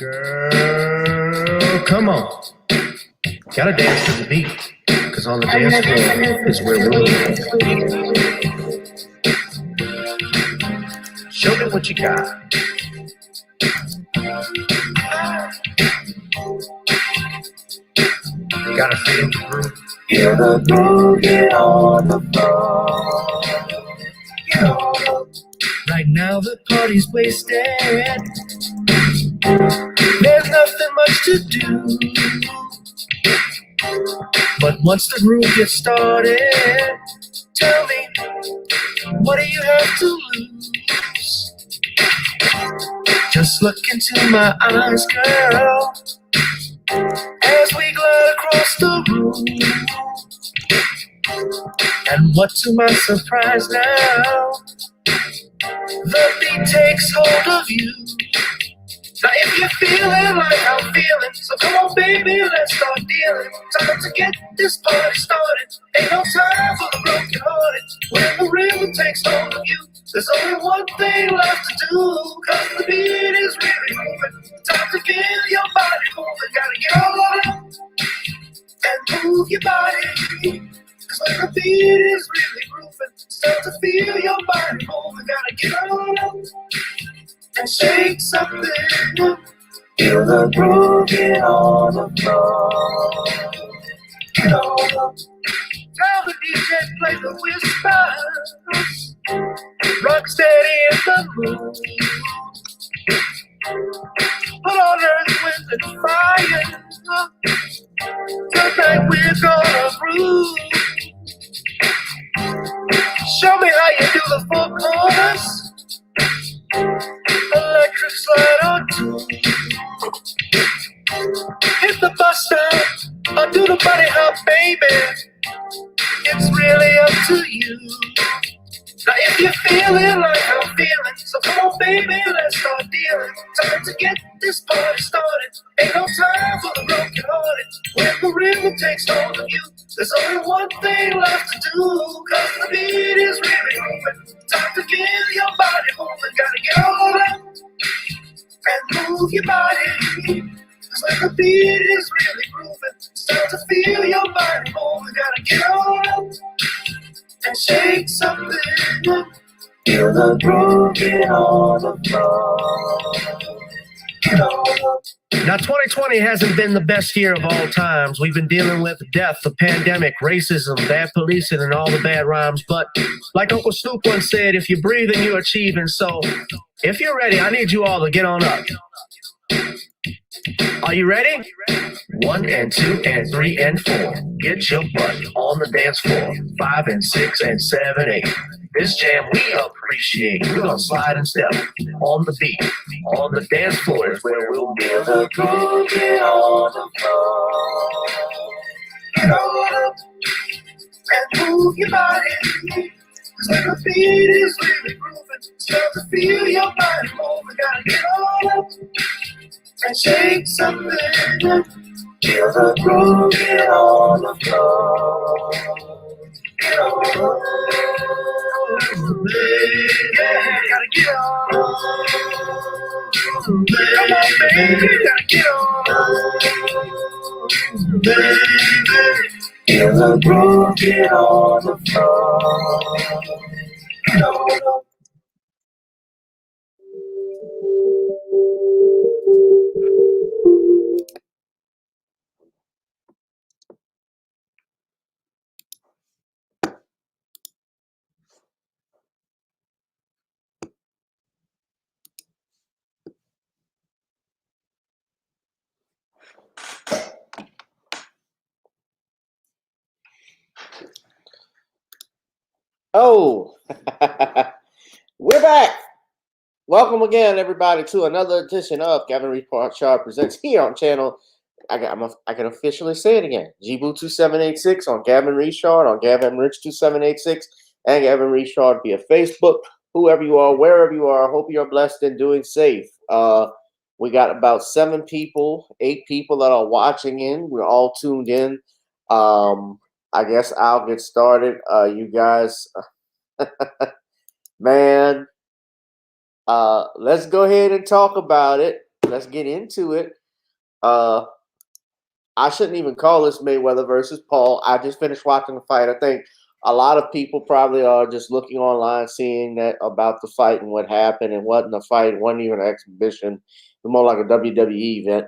Girl, come on. Gotta dance to the beat, cause on the dance floor is where we'll be. Show me what you got. Gotta feel the groove. Feel the groove, get on the floor. Get on. Right now the party's wasted. There's nothing much to do. But once the groove gets started, tell me, what do you have to lose? Just look into my eyes, girl, as we glide across the room. And what to my surprise now, the beat takes hold of you. Now if you're feeling like I'm feeling, so come on baby, let's start dealing. Time to get this party started. Ain't no time for the broken hearted. When the rhythm takes hold of you, there's only one thing left to do. Cause the beat is really moving. Time to feel your body moving. Gotta get on and move your body. Cause when the beat is really grooving, it's time to feel your body moving. Gotta get on and shake something. Feel the groove, get on the floor. Get on. Tell the DJ play the whispers. Rock steady in the mood. Put on earth, wind, and fire. Tonight we're gonna groove. Show me how you do the four corners. Electric slide or two. Hit the bus stop or do the bunny hop, baby. It's really up to you. Now if you're feeling like I'm feeling, so come on baby, let's start dealing. Time to get this party started. Ain't no time for the broken hearted. When the rhythm takes hold of you, there's only one thing left to do. Cause the beat is really moving. Time to get your body moving. Gotta get on up and move your body. Cause when the beat is really grooving, it's time to feel your body moving. Gotta get on up and shake something. Feel the groove, get on the floor. Get on. Now 2020 hasn't been the best year of all times. We've been dealing with death, the pandemic, racism, bad policing, and all the bad rhymes. But like Uncle Snoop once said, if you're breathing, you're achieving. So if you're ready, I need you all to get on up. Are you ready? 1 and 2 and 3 and 4. Get your butt on the dance floor. 5 and 6 and 7, 8. This jam we appreciate. We're gonna slide and step on the beat. On the dance floor is where we'll be. The groove, get on the floor. Get on up and move your body. Cause when the beat is really grooving, start to feel your body moving. Gotta get on up and shake something. Feel the groove, get on the floor. Get on. Yeah, gotta get on. Come on, baby, gotta get on. Baby, feel the groove, get on the floor. Get on. Oh, we're back. Welcome again, everybody, to another edition of Gavin Richard Presents here on channel. I can officially say it again. Gboo2786 on Gavin Richard, on Gavin Rich 2786, and Gavin Richard via Facebook. Whoever you are, wherever you are, I hope you're blessed and doing safe. We got about 8 people that are watching in. We're all tuned in. I guess I'll get started. You guys, man, let's go ahead and talk about it. let's get into it. I shouldn't even call this Mayweather versus Paul. I just finished watching the fight. I think a lot of people probably are just looking online, seeing that about the fight and what happened. And wasn't a fight, wasn't even an exhibition. It was more like a WWE event.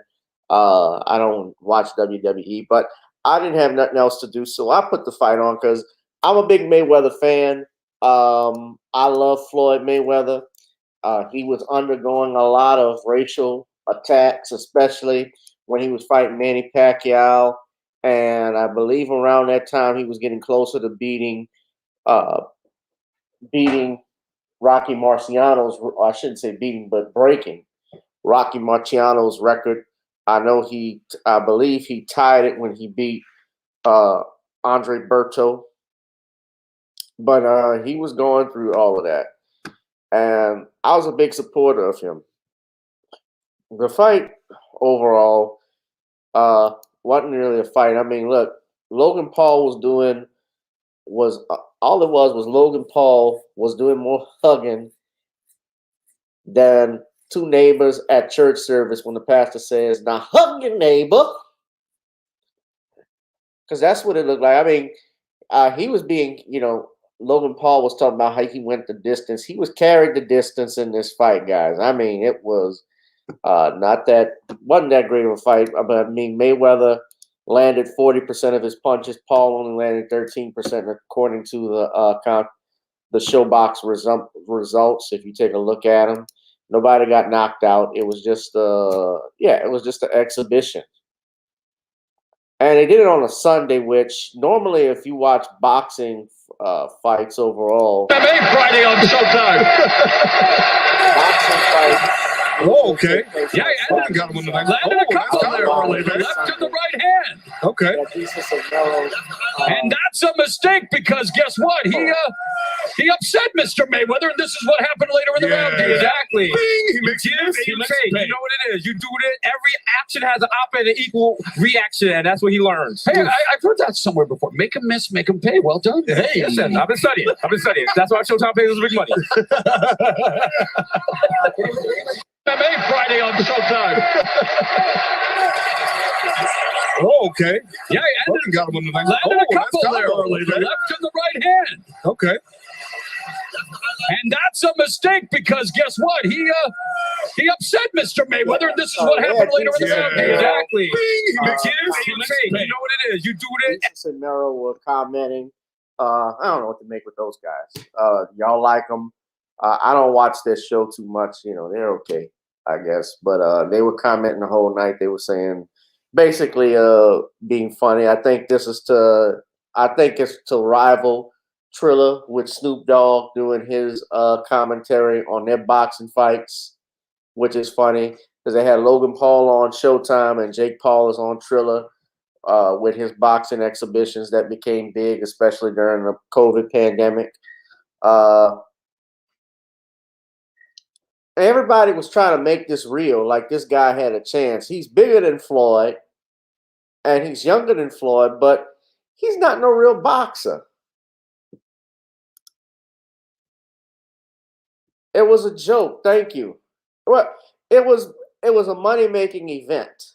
I don't watch WWE, but I didn't have nothing else to do, so I put the fight on because I'm a big Mayweather fan. I love Floyd Mayweather. He was undergoing a lot of racial attacks, especially when he was fighting Manny Pacquiao. And I believe around that time he was getting closer to beating beating Rocky Marciano's, I shouldn't say beating, but breaking Rocky Marciano's record. I believe he tied it when he beat Andre Berto. But he was going through all of that. And I was a big supporter of him. The fight overall wasn't really a fight. I mean, look, Logan Paul was all it was Logan Paul was doing more hugging than two neighbors at church service when the pastor says, "Now hug your neighbor," because that's what it looked like. I mean, he was being, Logan Paul was talking about how he went the distance. He was carried the distance in this fight, guys. I mean, it was wasn't that great of a fight. But I mean, Mayweather landed 40% of his punches. Paul only landed 13%, according to the ShowBox results. If you take a look at them, nobody got knocked out. It was just it was just an exhibition. And they did it on a Sunday, which normally, if you watch boxing fights overall, MMA Friday on Showtime. boxing fights. Oh, okay. Yeah, I got one tonight. landed a couple there early. The left to the right hand. Okay. And that's a mistake because guess what? He upset Mr. Mayweather, and this is what happened later in the round. Exactly. Exactly. He makes You know what it is. You do it. Every action has an opposite and equal reaction, and that's what he learns. Hey, I've heard that somewhere before. Make him miss, make him pay. Well done. Hey, listen, I've been studying. That's why Showtime pays us big money. MMA Friday on Showtime. Oh, okay. Yeah, I got one tonight. landed a couple there early. The left to the right hand. Okay. And that's a mistake because guess what? He upset Mr. Mayweather, and this is what happened later in the round. Exactly. He makes You know what it is. You do it. Jesus and Mero were commenting. I don't know what to make with those guys. Y'all like them? I don't watch this show too much. They're okay, I guess. But they were commenting the whole night. They were saying, basically, being funny. I think it's to rival Triller with Snoop Dogg doing his commentary on their boxing fights, which is funny because they had Logan Paul on Showtime and Jake Paul is on Triller with his boxing exhibitions that became big, especially during the COVID pandemic. Everybody was trying to make this real, like this guy had a chance. He's bigger than Floyd, and he's younger than Floyd, but he's not no real boxer. It was a joke. Thank you. Well, it was a money-making event,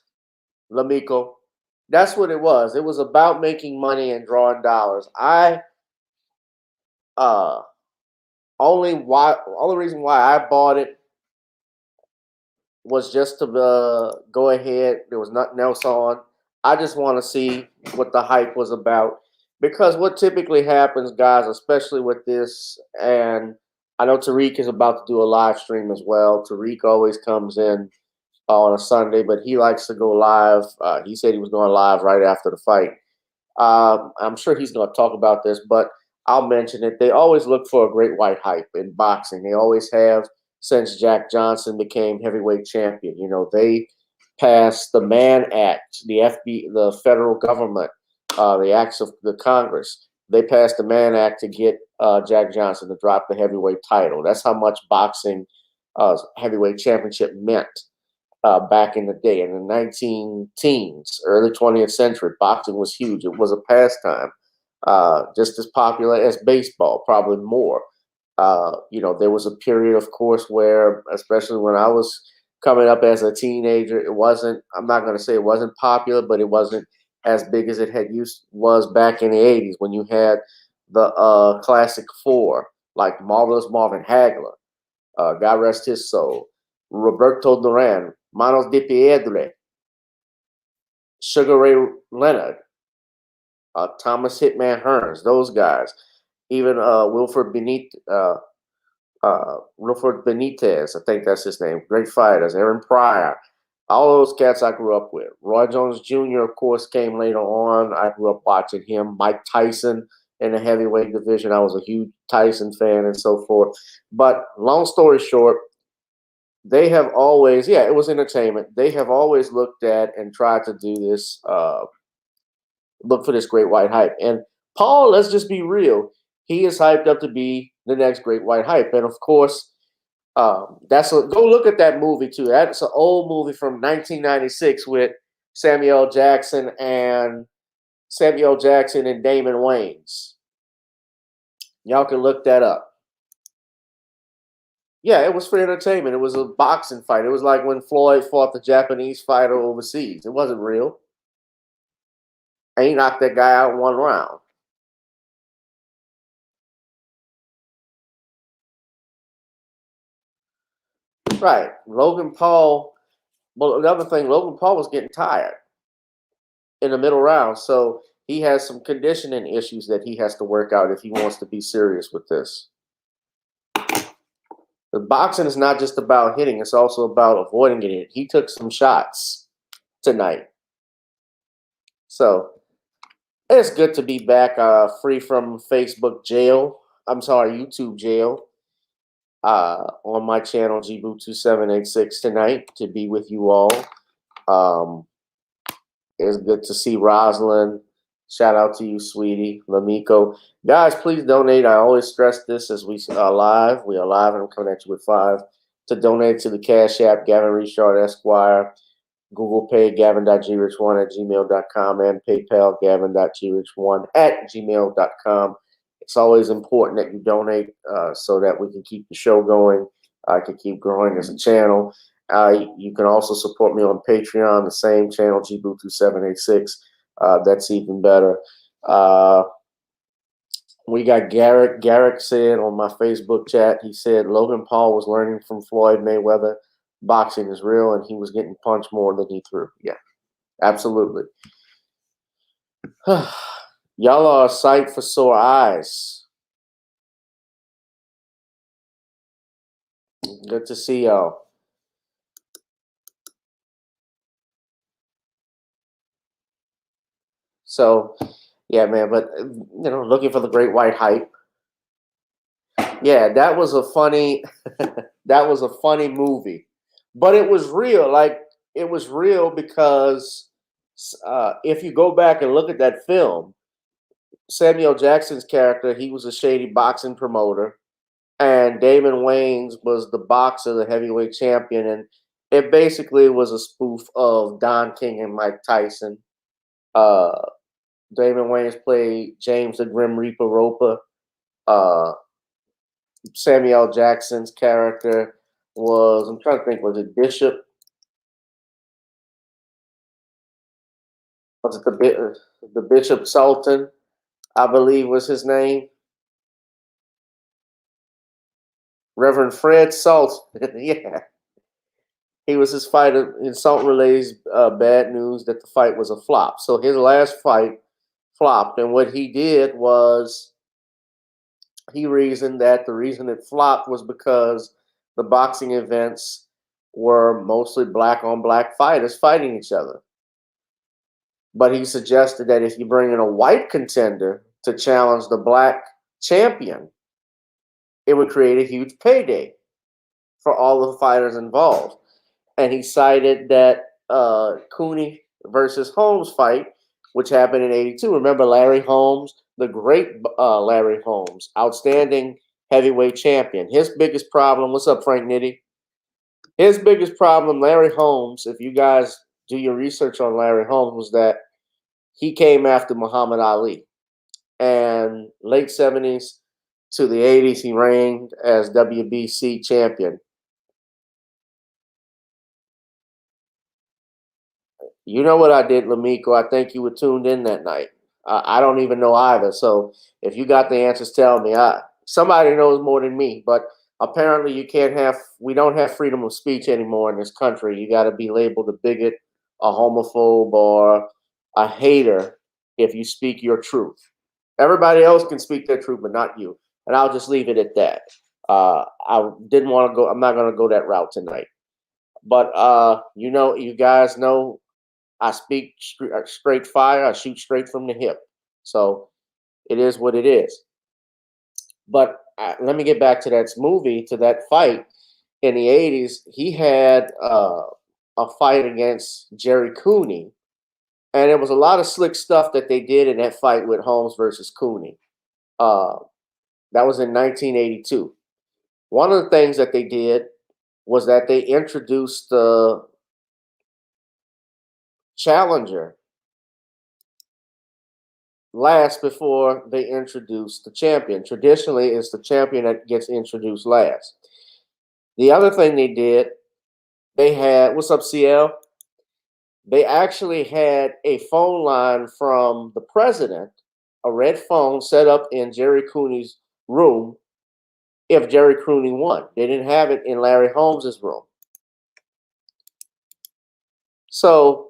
Lamico. That's what it was. It was about making money and drawing dollars. Only reason why I bought it was just to go ahead. There was nothing else on. I just want to see what the hype was about. Because what typically happens, guys, especially with this, and I know Tariq is about to do a live stream as well. Tariq always comes in on a Sunday, but he likes to go live. He said he was going live right after the fight. I'm sure he's going to talk about this, but I'll mention it. They always look for a great white hype in boxing. They always have since Jack Johnson became heavyweight champion. They passed the Mann Act, the federal government, the acts of the Congress. They passed the Mann Act to get Jack Johnson to drop the heavyweight title. That's how much boxing heavyweight championship meant back in the day. In the 19-teens, early 20th century, boxing was huge. It was a pastime, just as popular as baseball, probably more. There was a period, of course, where, especially when I was coming up as a teenager. It wasn't. I'm not going to say it wasn't popular, but it wasn't as big as it was back in the '80s when you had the classic four like Marvelous Marvin Hagler, God rest his soul, Roberto Duran, Manos de Piedra, Sugar Ray Leonard, Thomas Hitman Hearns, those guys, even Wilford Benitez, I think that's his name, great fighters, Aaron Pryor, all those cats I grew up with. Roy Jones Jr., of course, came later on. I grew up watching him. Mike Tyson in the heavyweight division. I was a huge Tyson fan and so forth. But long story short, they have always, it was entertainment. They have always looked at and tried to do this, look for this great white hype. And Paul, let's just be real, he is hyped up to be the next great white hype. And of course, go look at that movie too. That's an old movie from 1996 with Samuel Jackson and Damon Wayans. Y'all can look that up. Yeah, it was for entertainment. It was a boxing fight. It was like when Floyd fought the Japanese fighter overseas. It wasn't real. And he knocked that guy out in one round. Right. Logan Paul, well, another thing, Logan Paul was getting tired in the middle round. So he has some conditioning issues that he has to work out if he wants to be serious with this. The boxing is not just about hitting. It's also about avoiding getting hit. He took some shots tonight. So it's good to be back free from Facebook jail. I'm sorry, YouTube jail. On my channel, GBoo2786 tonight to be with you all. It's good to see Rosalind. Shout out to you, sweetie. Lamiko. Guys, please donate. I always stress this as we are live. We are live and I'm coming at you with 5. To donate to the Cash App, Gavin Richard Esquire. Google Pay, gavin.grich1@gmail.com, and PayPal, gavin.grich1@gmail.com. It's always important that you donate so that we can keep the show going. I can keep growing as a channel. You can also support me on Patreon, the same channel, GBoo2786. That's even better. We got Garrick. Garrick said on my Facebook chat, he said Logan Paul was learning from Floyd Mayweather. Boxing is real, and he was getting punched more than he threw. Yeah, absolutely. Y'all are a sight for sore eyes. Good to see y'all. So, yeah, man, but, looking for the great white hype. Yeah, that was a funny, movie. But it was real. It was real because if you go back and look at that film, Samuel Jackson's character, he was a shady boxing promoter, and Damon Wayans was the boxer, the heavyweight champion, and it basically was a spoof of Don King and Mike Tyson. Damon Wayans played James the Grim Reaper Roper. Samuel Jackson's character was, I'm trying to think, was it Bishop? Was it the Bishop Sultan, I believe was his name? Reverend Fred Sultan. Yeah. He was his fighter. And Sultan relays bad news that the fight was a flop. So his last fight flopped. And what he did was he reasoned that the reason it flopped was because the boxing events were mostly black-on-black fighters fighting each other. But he suggested that if you bring in a white contender to challenge the black champion, it would create a huge payday for all the fighters involved. And he cited that Cooney versus Holmes fight, which happened in '82. Remember Larry Holmes, the great Larry Holmes, outstanding heavyweight champion. His biggest problem, what's up, Frank Nitty? His biggest problem, Larry Holmes, if you guys do your research on Larry Holmes, was that he came after Muhammad Ali. And late 70s to the 80s, he reigned as WBC champion. You know what I did, Lamiko. I think you were tuned in that night. I don't even know either. So if you got the answers, tell me. Somebody knows more than me, but apparently we don't have freedom of speech anymore in this country. You got to be labeled a bigot, a homophobe, or a hater if you speak your truth. Everybody else can speak their truth, but not you. And I'll just leave it at that. I didn't want to go. I'm not going to go that route tonight. But you guys know I speak straight fire. I shoot straight from the hip. So it is what it is. But let me get back to that movie, to that fight in the 80s. He had a fight against Jerry Cooney. And there was a lot of slick stuff that they did in that fight with Holmes versus Cooney. That was in 1982. One of the things that they did was that they introduced the challenger last before they introduced the champion. Traditionally, it's the champion that gets introduced last. The other thing they did, they had, what's up, CL? They actually had a phone line from the president, a red phone set up in Jerry Cooney's room if Jerry Cooney won. They didn't have it in Larry Holmes's room. So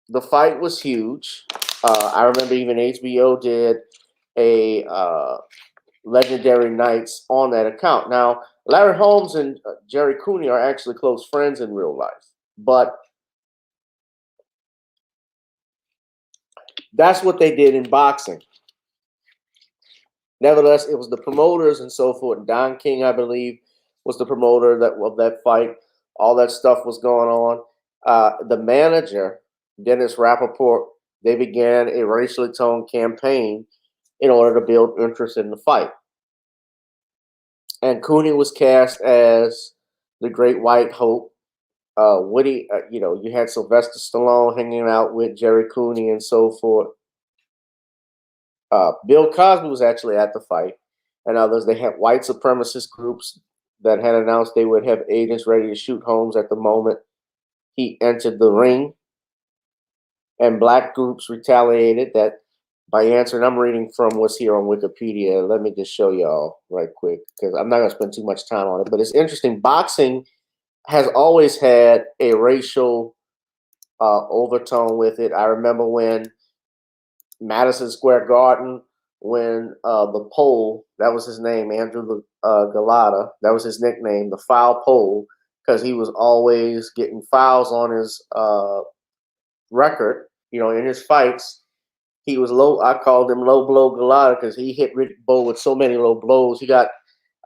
the fight was huge. I remember even HBO did a Legendary Nights on that account. Now, Larry Holmes and Jerry Cooney are actually close friends in real life, but that's what they did in boxing. Nevertheless, it was the promoters and so forth. Don King, I believe, was the promoter of that fight. All that stuff was going on. The manager, Dennis Rappaport, they began a racially toned campaign in order to build interest in the fight. And Cooney was cast as the Great White Hope. Woody, you had Sylvester Stallone hanging out with Jerry Cooney and so forth. Bill Cosby was actually at the fight, and others. They had white supremacist groups that had announced they would have agents ready to shoot Holmes at the moment he entered the ring. And black groups retaliated that by answering. I'm reading from what's here on Wikipedia. Let me just show y'all right quick, because I'm not going to spend too much time on it. But it's interesting. Boxing has always had a racial overtone with it. I remember when Madison Square Garden, when the pole, that was his name, Andrew Galata, that was his nickname, the foul pole, because he was always getting fouls on his record. In his fights, he was low. I called him Low Blow Galata because he hit Riddick Bowe with so many low blows. He got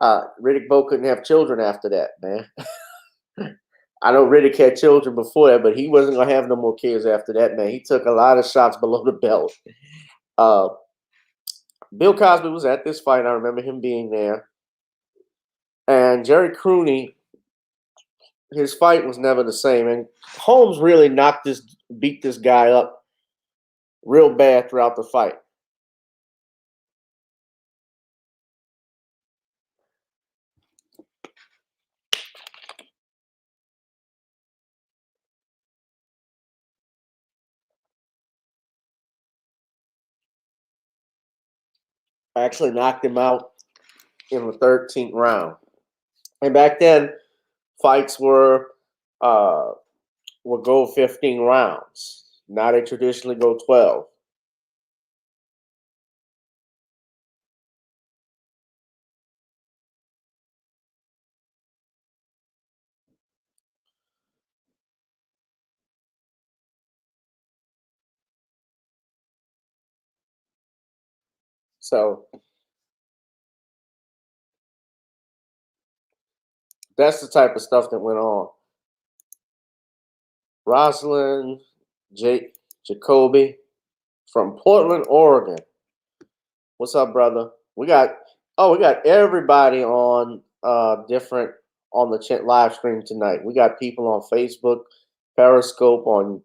Riddick Bowe couldn't have children after that, man. I know Riddick had children before that, but he wasn't gonna have no more kids after that, man. He took a lot of shots below the belt. Bill Cosby was at this fight. I remember him being there, and Jerry Cooney. His fight was never the same, and Holmes really beat this guy up real bad throughout the fight. I actually knocked him out in the 13th round. And back then, fights would go 15 rounds. Now they traditionally go 12. So that's the type of stuff that went on. Rosalind Jacoby from Portland, Oregon. What's up, brother? We got everybody on different on the live stream tonight. We got people on Facebook, Periscope, on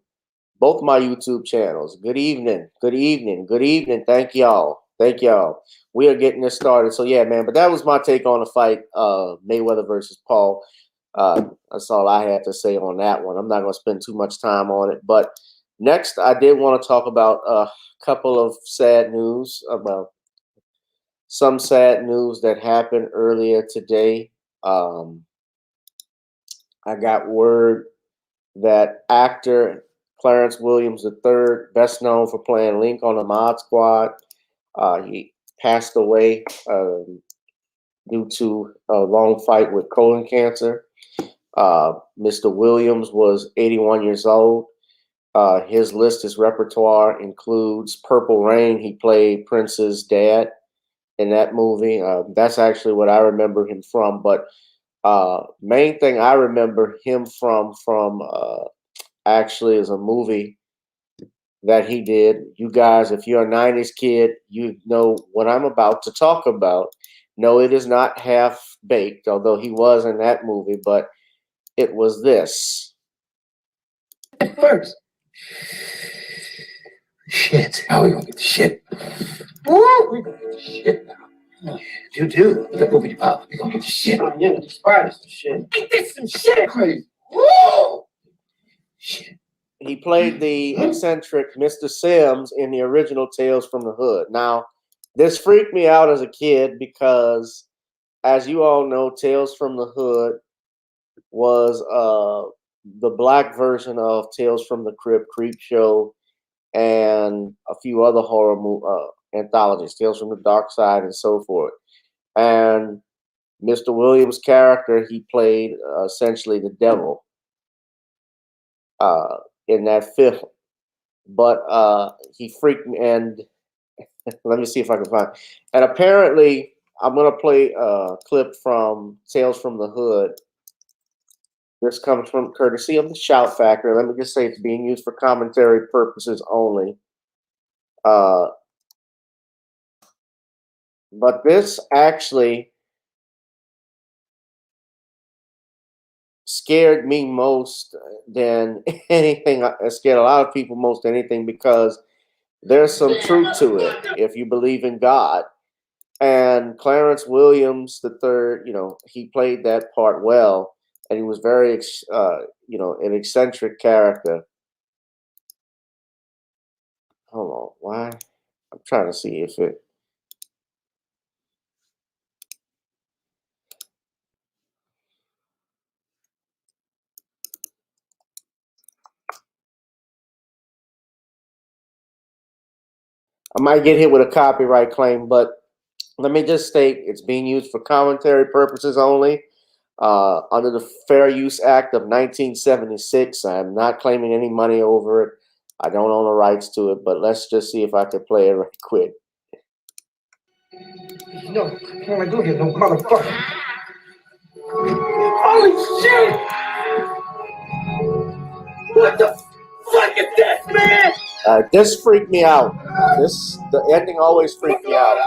both my YouTube channels. Good evening. Good evening. Good evening. Thank y'all. Thank y'all. We are getting this started. So yeah, man, but that was my take on the fight, Mayweather versus Paul. That's all I had to say on that one. I'm not going to spend too much time on it, but Next, I did want to talk about a couple of sad news about some sad news that happened earlier today. Um, I got word that actor Clarence Williams III, best known for playing Link on the Mod Squad, he passed away due to a long fight with colon cancer. Mr. Williams was 81 years old. His list, his repertoire includes Purple Rain. He played Prince's dad in that movie. That's actually what I remember him from. But main thing I remember him from actually is a movie that he did. You guys, if you're a 90s kid, you know what I'm about to talk about. No, it is not Half Baked, although he was in that movie, but it was this. First. Shit. How are we gonna get the shit? Woo! We're gonna get the shit now. You do. Look over your mouth. We're gonna get the shit. Yeah, the spiders some shit. Get this some shit. Crazy. Woo! Shit. He played the eccentric Mr. Sims in the original Tales from the Hood. Now, this freaked me out as a kid because, as you all know, Tales from the Hood was the black version of Tales from the Crypt, Creepshow, and a few other horror anthologies, Tales from the Dark Side, and so forth. And Mr. Williams' character, he played essentially the devil in that film. But he freaked me, and let me see if I can find. And apparently, I'm gonna play a clip from Tales from the Hood. This comes from courtesy of the Shout Factory. Let me just say it's being used for commentary purposes only. But this actually scared me most than anything. It scared a lot of people most than anything because there's some truth to it if you believe in God. And Clarence Williams III, he played that part well, and he was very, an eccentric character. Hold on, why? I'm trying to see if it. I might get hit with a copyright claim, but let me just state it's being used for commentary purposes only. Under the Fair Use Act of 1976, I am not claiming any money over it. I don't own the rights to it, but let's just see if I can play it right quick. No, what am I doing here? No motherfucker. Holy shit! What the fuck is this, man? This freaked me out. The ending always freaked me out.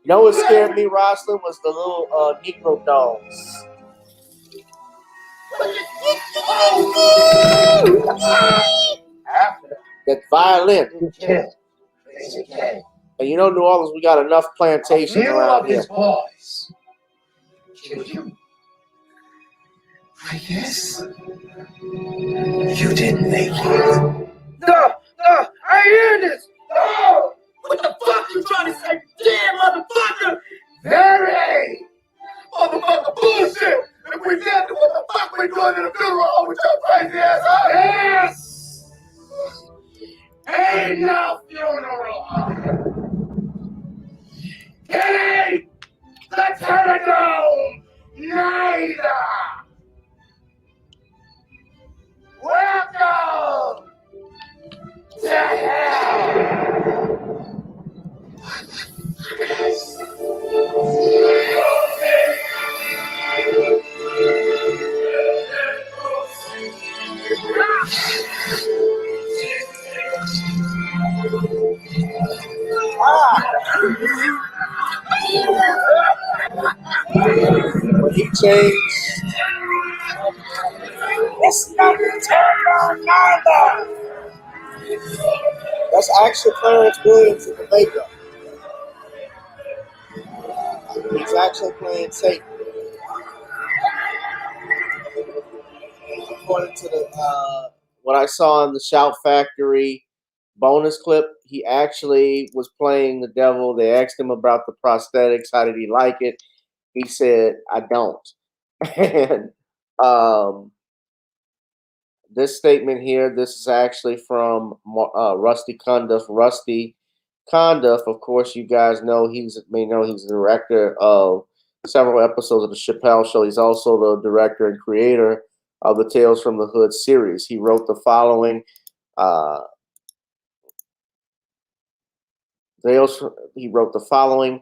You know what scared me, Rosalind, was the little Negro dogs. That violin. And you know, New Orleans, we got enough plantations around here. I guess you didn't make it. No, I hear this. No, what the fuck you trying to say? Damn, motherfucker. Very motherfucker bullshit. If we did, what the fuck we doing in the funeral with your crazy ass? Yes. Ain't no funeral. Kenny, let's turn it down. Neither. Welcome to hell! When he changed. It's not the turn neither. That's actually Clarence Williams in the makeup. He's actually playing Satan. according to the what I saw in the Shout Factory bonus clip, he actually was playing the devil. They asked him about the prosthetics. How did he like it? He said, "I don't." And this statement here, this is actually from Rusty Cundiff. Rusty Cundiff, of course, you guys know he's the director of several episodes of the Chappelle Show. He's also the director and creator of the Tales from the Hood series. He wrote the following. He wrote the following.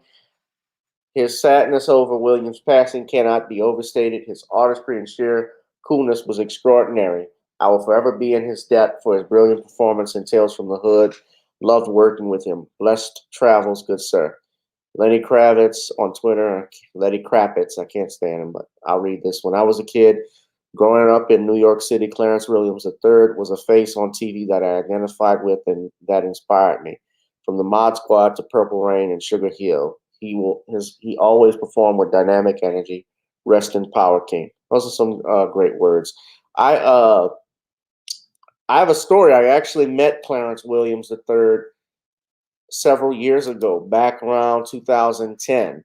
His sadness over Williams' passing cannot be overstated. His artistry and sheer coolness was extraordinary. I will forever be in his debt for his brilliant performance in Tales from the Hood. Loved working with him. Blessed travels, good sir. Lenny Kravitz on Twitter. Lenny Kravitz. I can't stand him, but I'll read this. When I was a kid, growing up in New York City, Clarence Williams III was a face on TV that I identified with and that inspired me. From the Mod Squad to Purple Rain and Sugar Hill, he always performed with dynamic energy. Rest in power, King. Those are some great words. I have a story. I actually met Clarence Williams III several years ago, back around 2010.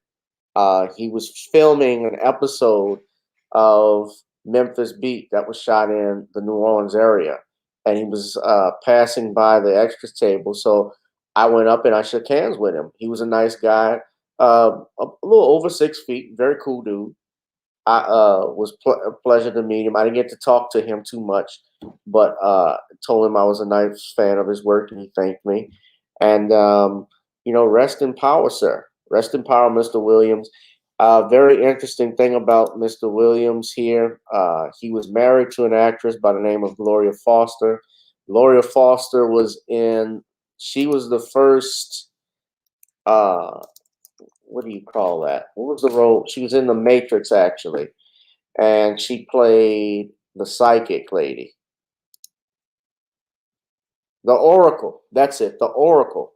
He was filming an episode of Memphis Beat that was shot in the New Orleans area, and he was passing by the extras table. So I went up and I shook hands with him. He was a nice guy, a little over 6 feet, very cool dude. I was a pleasure to meet him. I didn't get to talk to him too much, but told him I was a nice fan of his work, and he thanked me. And rest in power, sir. Rest in power, Mr. Williams. Very interesting thing about Mr. Williams here. He was married to an actress by the name of Gloria Foster. Gloria Foster she was the first, what do you call that? What was the role? She was in The Matrix, actually. And she played the psychic lady. The Oracle. That's it. The Oracle.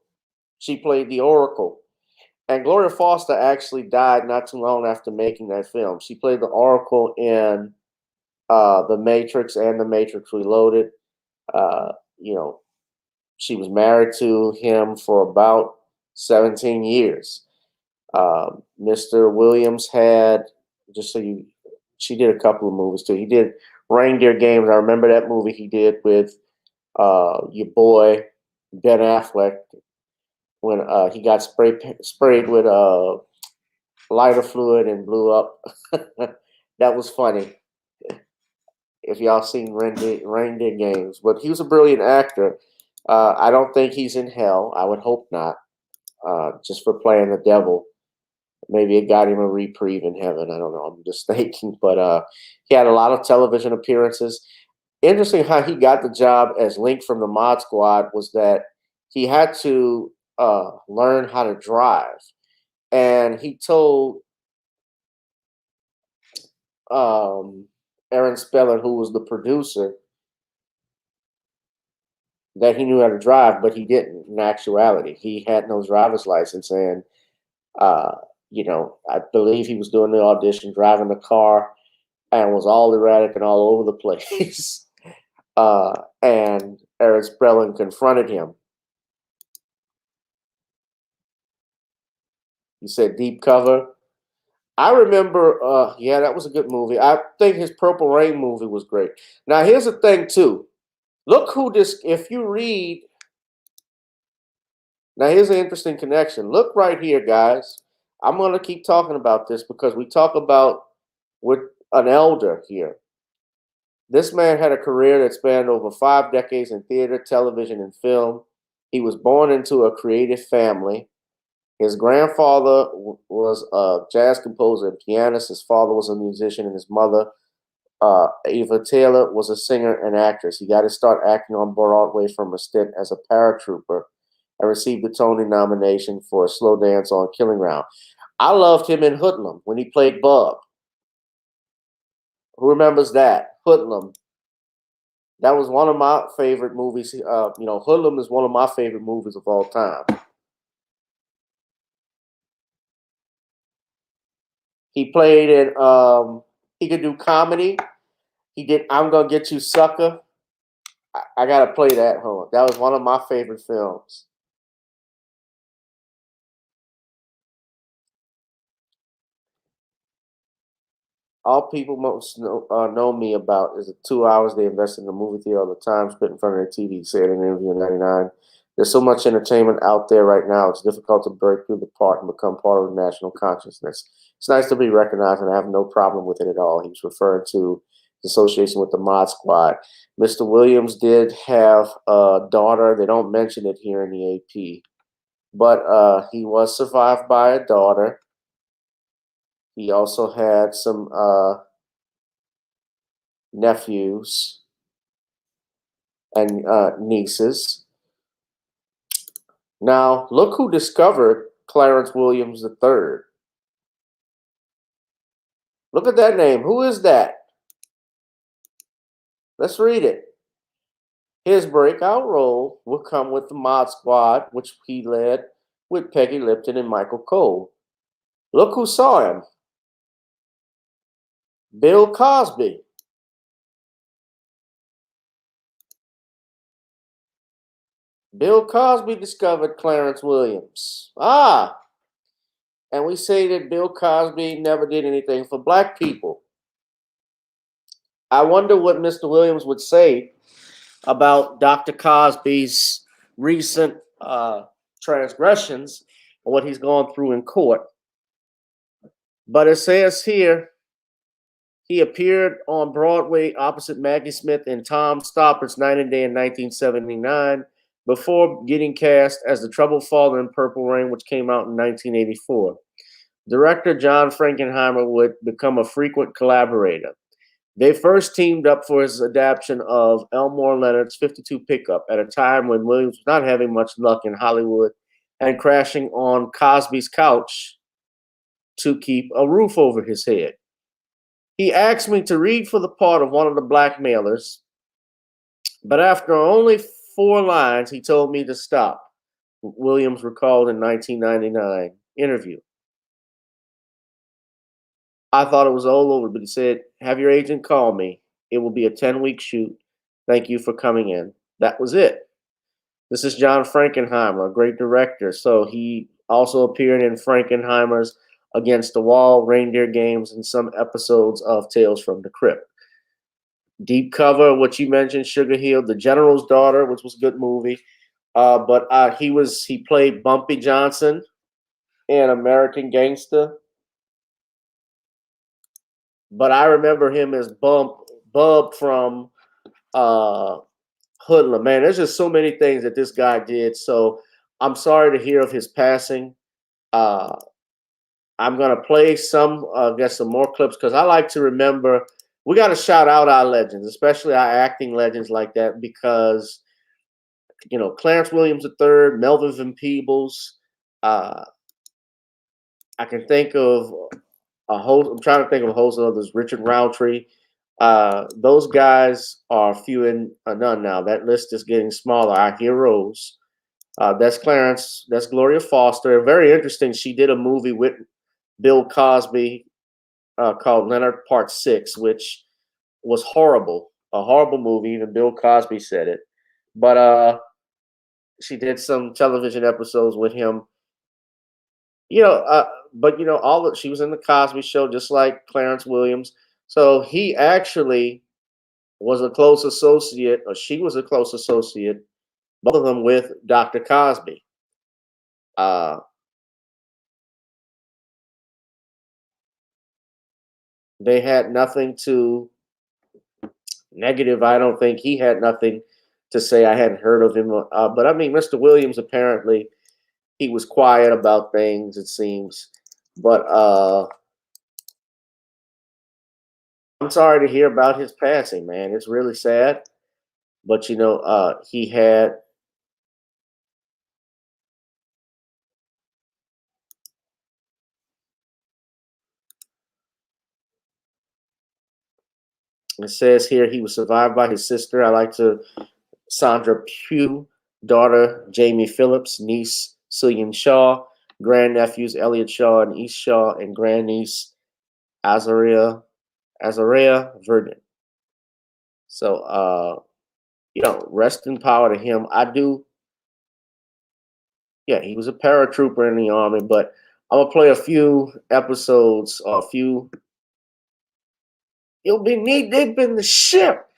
She played the Oracle. And Gloria Foster actually died not too long after making that film. She played the Oracle in The Matrix and The Matrix Reloaded. She was married to him for about 17 years. Mr. Williams she did a couple of movies too. He did Reindeer Games. I remember that movie he did with your boy Ben Affleck when he got sprayed with lighter fluid and blew up. That was funny. If y'all seen Reindeer Games, but he was a brilliant actor. I don't think he's in hell. I would hope not. Just for playing the devil. Maybe it got him a reprieve in heaven. I don't know. I'm just thinking. But he had a lot of television appearances. Interesting how he got the job as Link from the Mod Squad was that he had to learn how to drive. And he told Aaron Spelling, who was the producer, that he knew how to drive, but he didn't in actuality. He had no driver's license. And I believe he was doing the audition, driving the car, and was all erratic and all over the place. And Aaron Spelling confronted him. He said, "Deep Cover." I remember, that was a good movie. I think his Purple Rain movie was great. Now, here's the thing, too. Look who if you read, now here's an interesting connection. Look right here, guys. I'm going to keep talking about this because we talk about with an elder here. This man had a career that spanned over 5 decades in theater, television, and film. He was born into a creative family. His grandfather was a jazz composer and pianist. His father was a musician, and his mother, Ava Taylor, was a singer and actress. He got to start acting on Broadway from a stint as a paratrooper and received a Tony nomination for a slow dance on Killing Ground. I loved him in Hoodlum when he played Bub. Who remembers that? Hoodlum. That was one of my favorite movies. Hoodlum is one of my favorite movies of all time. He played in, he could do comedy. He did I'm Gonna Get You Sucker. I gotta play that. Hold on. That was one of my favorite films. All people most know me about is the 2 hours they invest in the movie theater all the time, spent in front of their TV, said in an interview in '99. There's so much entertainment out there right now, it's difficult to break through the part and become part of the national consciousness. It's nice to be recognized, and I have no problem with it at all. He was referring to the association with the Mod Squad. Mr. Williams did have a daughter. They don't mention it here in the AP, but he was survived by a daughter. He also had some nephews and nieces. Now, look who discovered Clarence Williams III. Look at that name. Who is that? Let's read it. His breakout role would come with the Mod Squad, which he led with Peggy Lipton and Michael Cole. Look who saw him. Bill Cosby. Bill Cosby discovered Clarence Williams. And we say that Bill Cosby never did anything for black people. I wonder what Mr. Williams would say about Dr. Cosby's recent transgressions and what he's gone through in court. But it says here, he appeared on Broadway opposite Maggie Smith in Tom Stoppard's Night and Day in 1979, before getting cast as the troubled father in Purple Rain, which came out in 1984. Director John Frankenheimer would become a frequent collaborator. They first teamed up for his adaptation of Elmore Leonard's 52 Pickup at a time when Williams was not having much luck in Hollywood and crashing on Cosby's couch to keep a roof over his head. He asked me to read for the part of one of the blackmailers, but after only 4 lines, he told me to stop, Williams recalled in 1999 interview. I thought it was all over, but he said, have your agent call me. It will be a 10-week shoot. Thank you for coming in. That was it. This is John Frankenheimer, a great director. So he also appeared in Frankenheimer's Against the Wall, Reindeer Games, and some episodes of Tales from the Crypt. Deep Cover, what you mentioned, Sugar Hill, The General's Daughter, which was a good movie. But he played Bumpy Johnson in American Gangster. But I remember him as Bub from Hoodlum. Man, there's just so many things that this guy did. So I'm sorry to hear of his passing. I'm going to play some more clips because I like to remember. We got to shout out our legends, especially our acting legends like that, because, Clarence Williams III, Melvin Van Peebles. I can think of I'm trying to think of a host of others. Richard Roundtree. Those guys are few and none now. That list is getting smaller. Our heroes. That's Clarence. That's Gloria Foster. Very interesting. She did a movie with Bill Cosby called Leonard Part 6, which was horrible. A horrible movie. Even Bill Cosby said it. But she did some television episodes with him. She was in the Cosby Show just like Clarence Williams. So he actually was a close associate, or she was a close associate, both of them with Dr. Cosby. They had nothing to negative. I don't think he had nothing to say. I hadn't heard of him. But I mean, Mr. Williams, apparently he was quiet about things, it seems. But I'm sorry to hear about his passing, man. It's really sad. But, he had it says here he was survived by his sister. Sandra Pugh, daughter Jamie Phillips, niece Cillian Shaw, grandnephews Elliot Shaw and East Shaw, and grandniece Azaria Verdon. So, rest in power to him. I do. Yeah, he was a paratrooper in the Army, but I'm gonna play a few episodes or a few. You'll be knee deep in the ship.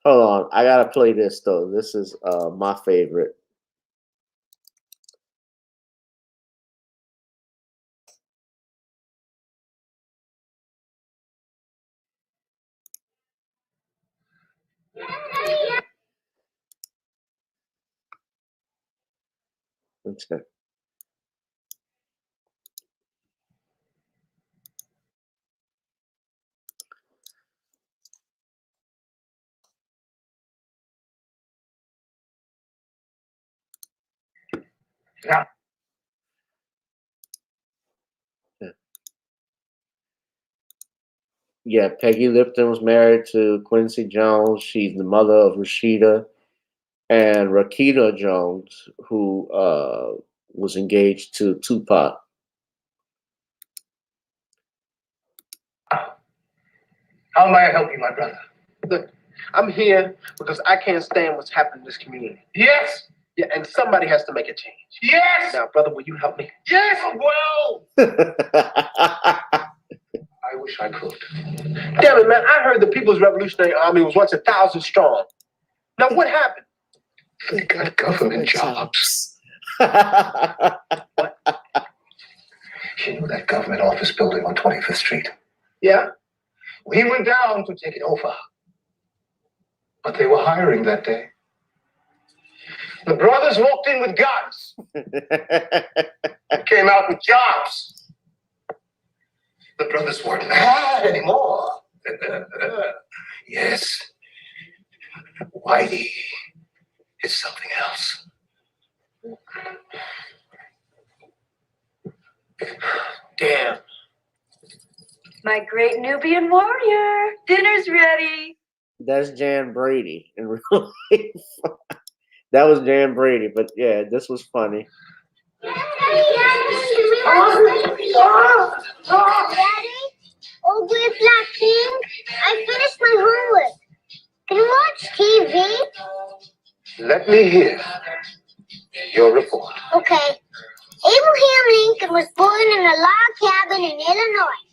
Hold on, I gotta play this though. This is my favorite. Okay. Yeah. Yeah, Peggy Lipton was married to Quincy Jones. She's the mother of Rashida and Rakita Jones, who was engaged to Tupac. How may I help you, my brother? Look, I'm here because I can't stand what's happening in this community. Yes. Yeah, and somebody has to make a change. Yes. Now, brother, will you help me? Yes. Well. I wish I could. Damn it, man! I heard the People's Revolutionary Army was once 1,000 strong. Now, what happened? They got government jobs. What? You know that government office building on 25th Street? Yeah. We went down to take it over. But they were hiring that day. The brothers walked in with guns. Came out with jobs. The brothers weren't mad anymore. Yes. Whitey is something else. Damn. My great Nubian warrior. Dinner's ready. That's Jan Brady in real life. That was Jan Brady, but yeah, this was funny. Daddy, oh, we're Black King. I finished my homework. Can you watch TV? Let me hear your report. Okay. Abraham Lincoln was born in a log cabin in Illinois.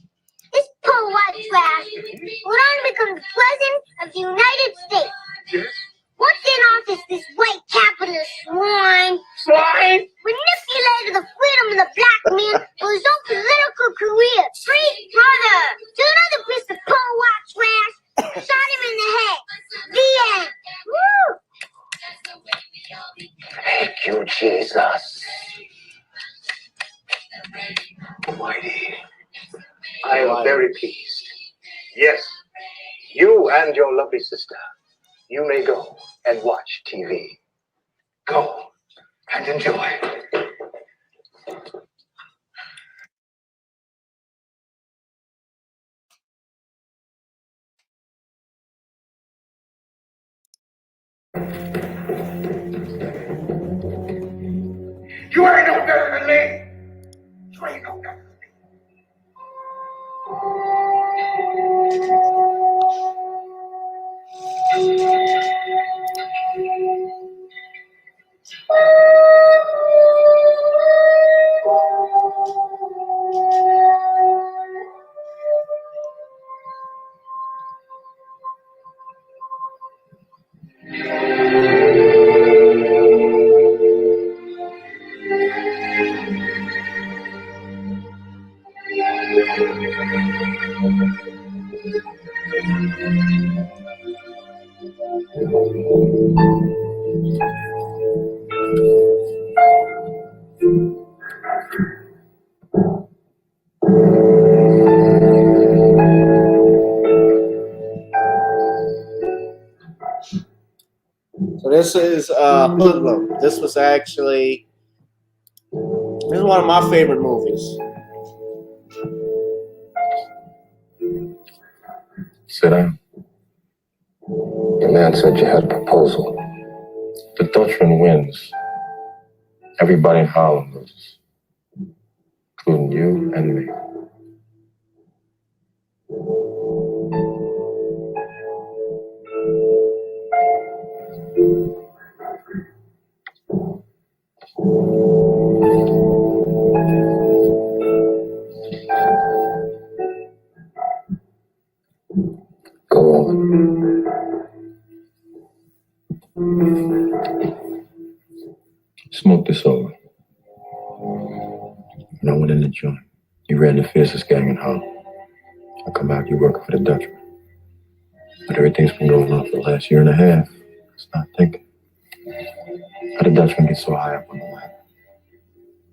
This poor white trash would only become the president of the United States. Yes. Once in office, this white capitalist swine manipulated the freedom of the black man for his own political career. Free brother to another piece of poor white trash, shot him in the head. The end. Woo! Thank you, Jesus. Whitey, I am very pleased. Yes, you and your lovely sister, you may go and watch TV. Go and enjoy. You ain't no better than me. You ain't no better than me. So this is Hoodlum. This is one of my favorite movies. Sit down. The man said you had a proposal. The Dutchman wins. Everybody in Harlem loses, including you and me. Smoke this over. When I went in the joint, you ran the fiercest gang in Harlem. I come out, you working for the Dutchman. But everything's been going on for the last year and a half. It's not thinking. How the Dutchman get so high up on the ladder?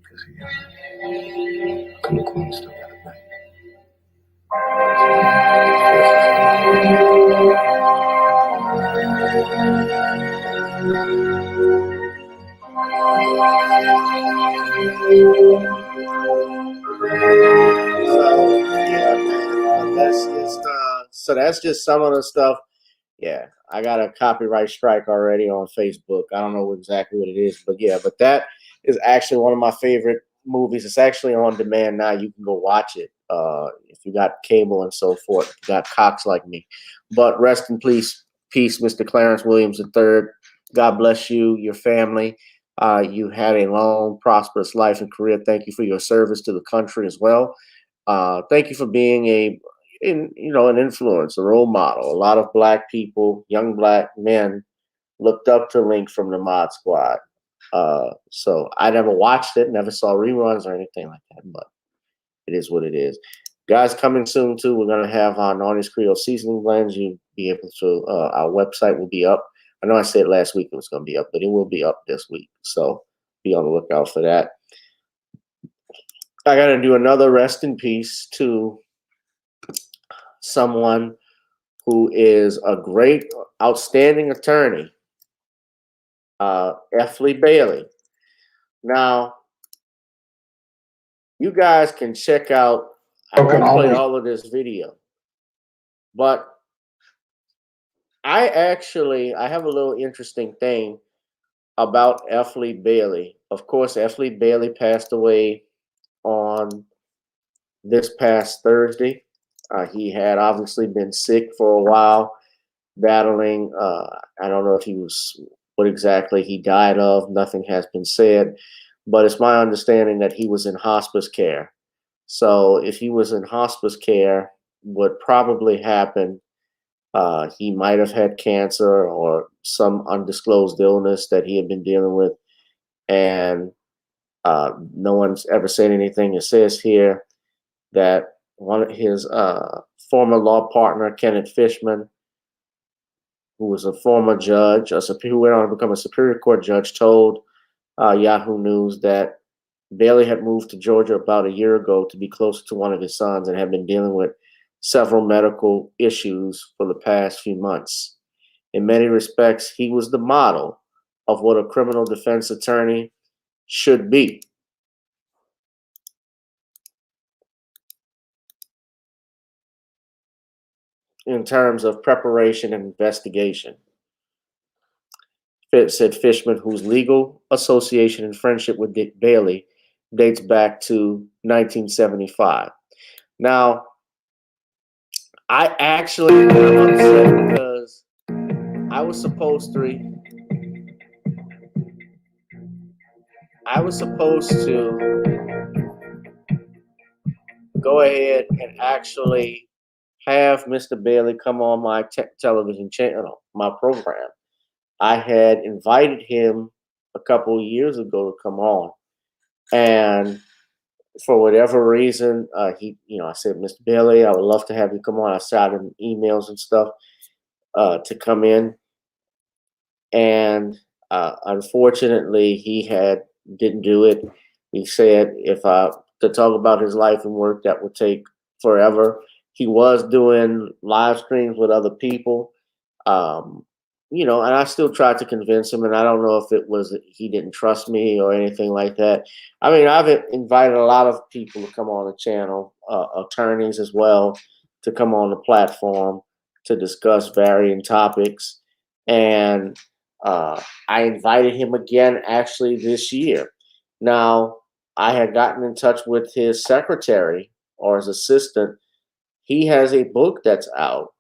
Because he come to Queens still the other night. So yeah, man. That's just some of the stuff. Yeah, I got a copyright strike already on Facebook. I don't know exactly what it is, but yeah, but that is actually one of my favorite movies. It's actually on demand now. You can go watch it if you got cable and so forth. If you got cocks like me. But rest in peace, Mr. Clarence Williams III. God bless you, your family. You had a long, prosperous life and career. Thank you for your service to the country as well. Thank you for being an influence, a role model. A lot of black people, young black men, looked up to Link from the Mod Squad. So I never watched it, never saw reruns or anything like that, but it is what it is. Guys, coming soon too, we're gonna have our Naughty's Creole seasoning blends. You'll be able to. Our website will be up. I know I said last week it was gonna be up, but it will be up this week. So be on the lookout for that. I gotta do another rest in peace to someone who is a great, outstanding attorney, F. Lee Bailey. Now, you guys can check out, I won't play all of this video, but I have a little interesting thing about F. Lee Bailey. Of course, F. Lee Bailey passed away on this past Thursday. He had obviously been sick for a while, battling, I don't know if he was, what exactly he died of. Nothing has been said, but it's my understanding that he was in hospice care. So if he was in hospice care, what probably happened, he might have had cancer or some undisclosed illness that he had been dealing with, and no one's ever said anything. It says here that one of his former law partner, Kenneth Fishman, who was a former judge, who went on to become a Superior Court judge, told Yahoo News that Bailey had moved to Georgia about a year ago to be closer to one of his sons and had been dealing with several medical issues for the past few months. In many respects, he was the model of what a criminal defense attorney should be. In terms of preparation and investigation. Said Fishman, whose legal association and friendship with Dick Bailey dates back to 1975. Now, I'm upset because I was supposed to go ahead and actually have Mr. Bailey come on my television channel, my program. I had invited him a couple of years ago to come on, and for whatever reason, I said, Mr. Bailey, I would love to have you come on. I shot him emails and stuff to come in, and unfortunately, he didn't do it. He said to talk about his life and work, that would take forever. He was doing live streams with other people, and I still tried to convince him, and I don't know if it was that he didn't trust me or anything like that. I mean, I've invited a lot of people to come on the channel, attorneys as well, to come on the platform to discuss varying topics. And I invited him again actually this year. Now, I had gotten in touch with his secretary or his assistant. He has a book that's out.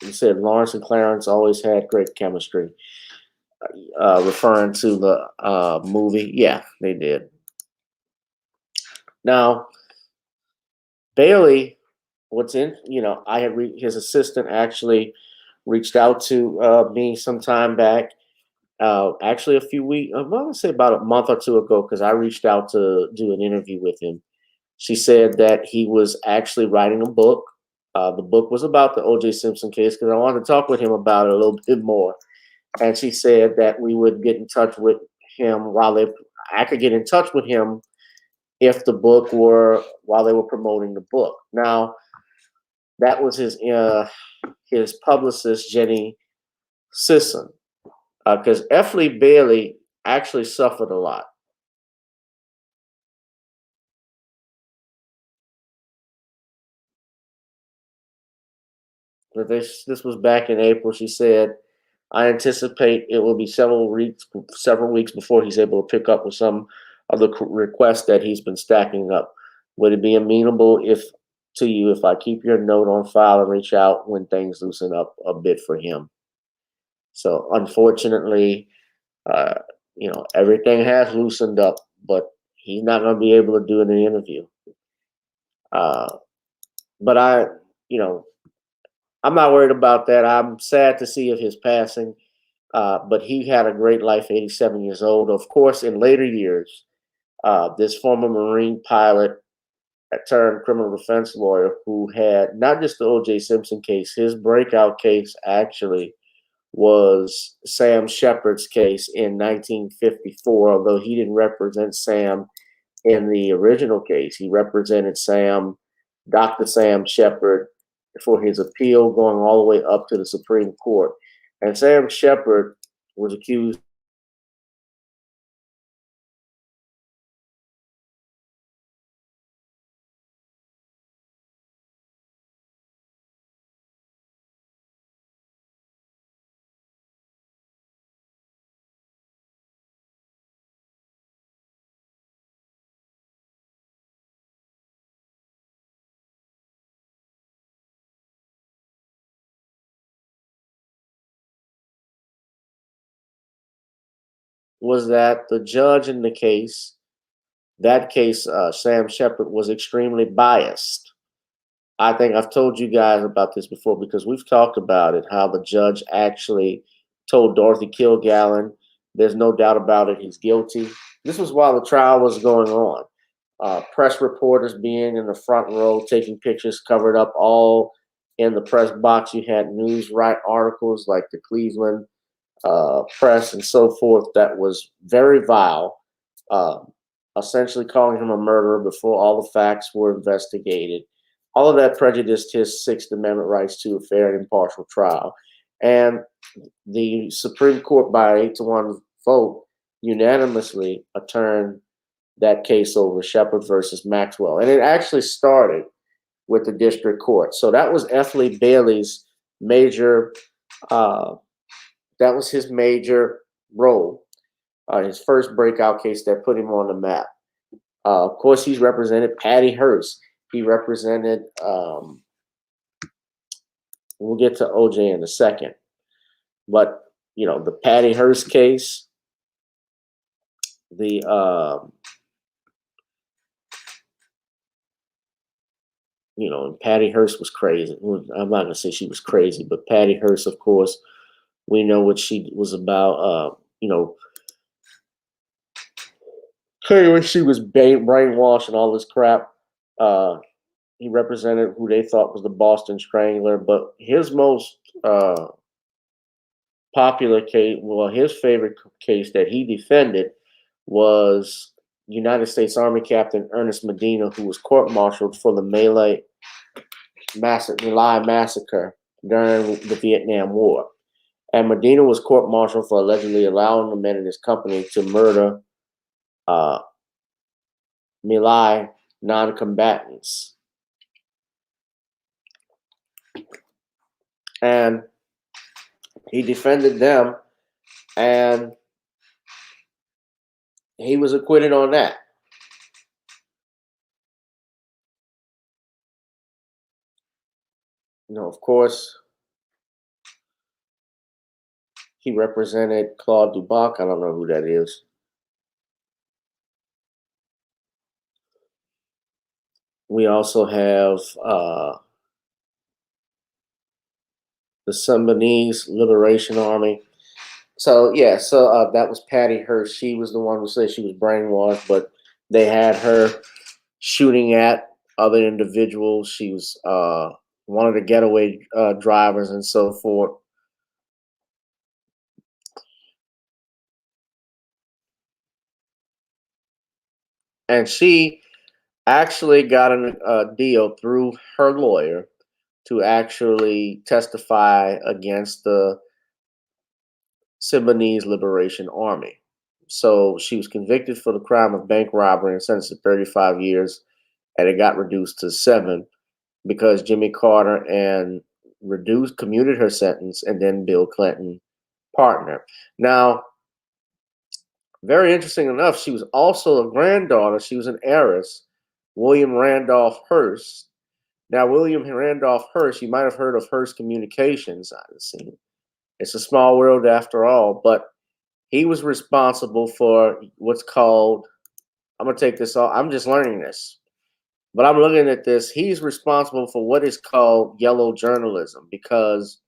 He said Lawrence and Clarence always had great chemistry, referring to the movie. Yeah, they did. Now, Bailey, I had his assistant actually reached out to me some time back. Actually, a few weeks, I want to say about a month or two ago, because I reached out to do an interview with him. She said that he was actually writing a book. The book was about the O.J. Simpson case because I wanted to talk with him about it a little bit more. And she said that we would get in touch with him I could get in touch with him if the book were while they were promoting the book. Now, that was his publicist, Jenny Sisson, because F. Lee Bailey actually suffered a lot. But this was back in April. She said, I anticipate it will be several weeks before he's able to pick up with some of the requests that he's been stacking up. Would it be amenable to you if I keep your note on file and reach out when things loosen up a bit for him? So unfortunately, everything has loosened up, but he's not going to be able to do an interview. But I'm not worried about that. I'm sad to see of his passing, but he had a great life, 87 years old. Of course, in later years, this former Marine pilot turned criminal defense lawyer who had not just the O.J. Simpson case, his breakout case actually was Sam Shepard's case in 1954, although he didn't represent Sam in the original case. He represented Dr. Sam Shepard, for his appeal going all the way up to the Supreme Court. And Sam Shepard was accused was that the judge in the case, Sam Shepard, was extremely biased. I think I've told you guys about this before because we've talked about it, how the judge actually told Dorothy Kilgallen, there's no doubt about it, he's guilty. This was while the trial was going on. Press reporters being in the front row, taking pictures, covered up all in the press box. You had news articles like the Cleveland Press and so forth that was very vile, essentially calling him a murderer before all the facts were investigated. All of that prejudiced his Sixth Amendment rights to a fair and impartial trial. And the Supreme Court, by 8-1 vote, unanimously turned that case over, Shepard versus Maxwell. And it actually started with the district court. So that was F. Lee Bailey's major, that was his major role, his first breakout case that put him on the map. Of course, he's represented Patty Hearst. He represented, we'll get to OJ in a second, but, the Patty Hearst case, and Patty Hearst was crazy. I'm not going to say she was crazy, but Patty Hearst, of course, we know what she was about, when she was brainwashed and all this crap. He represented who they thought was the Boston Strangler, but his most popular case, his favorite case that he defended was United States Army Captain Ernest Medina, who was court-martialed for the My Lai massacre during the Vietnam War. And Medina was court-martialed for allegedly allowing the men in his company to murder My Lai non-combatants. And he defended them, and he was acquitted on that. Of course, he represented Claude Duboc. I don't know who that is. We also have the Symbionese Liberation Army. So yeah, so that was Patty Hearst. She was the one who said she was brainwashed, but they had her shooting at other individuals. She was one of the getaway drivers and so forth. And she actually got a deal through her lawyer to actually testify against the Symbionese Liberation Army. So she was convicted for the crime of bank robbery and sentenced to 35 years, and it got reduced to 7 because Jimmy Carter and commuted her sentence, and then Bill Clinton partner. Now, very interesting enough, she was also a granddaughter. She was an heiress, William Randolph Hearst. Now, William Randolph Hearst, you might have heard of Hearst Communications. It's a small world after all, but he was responsible for what's called, I'm going to take this off. I'm just learning this, but I'm looking at this. He's responsible for what is called yellow journalism because,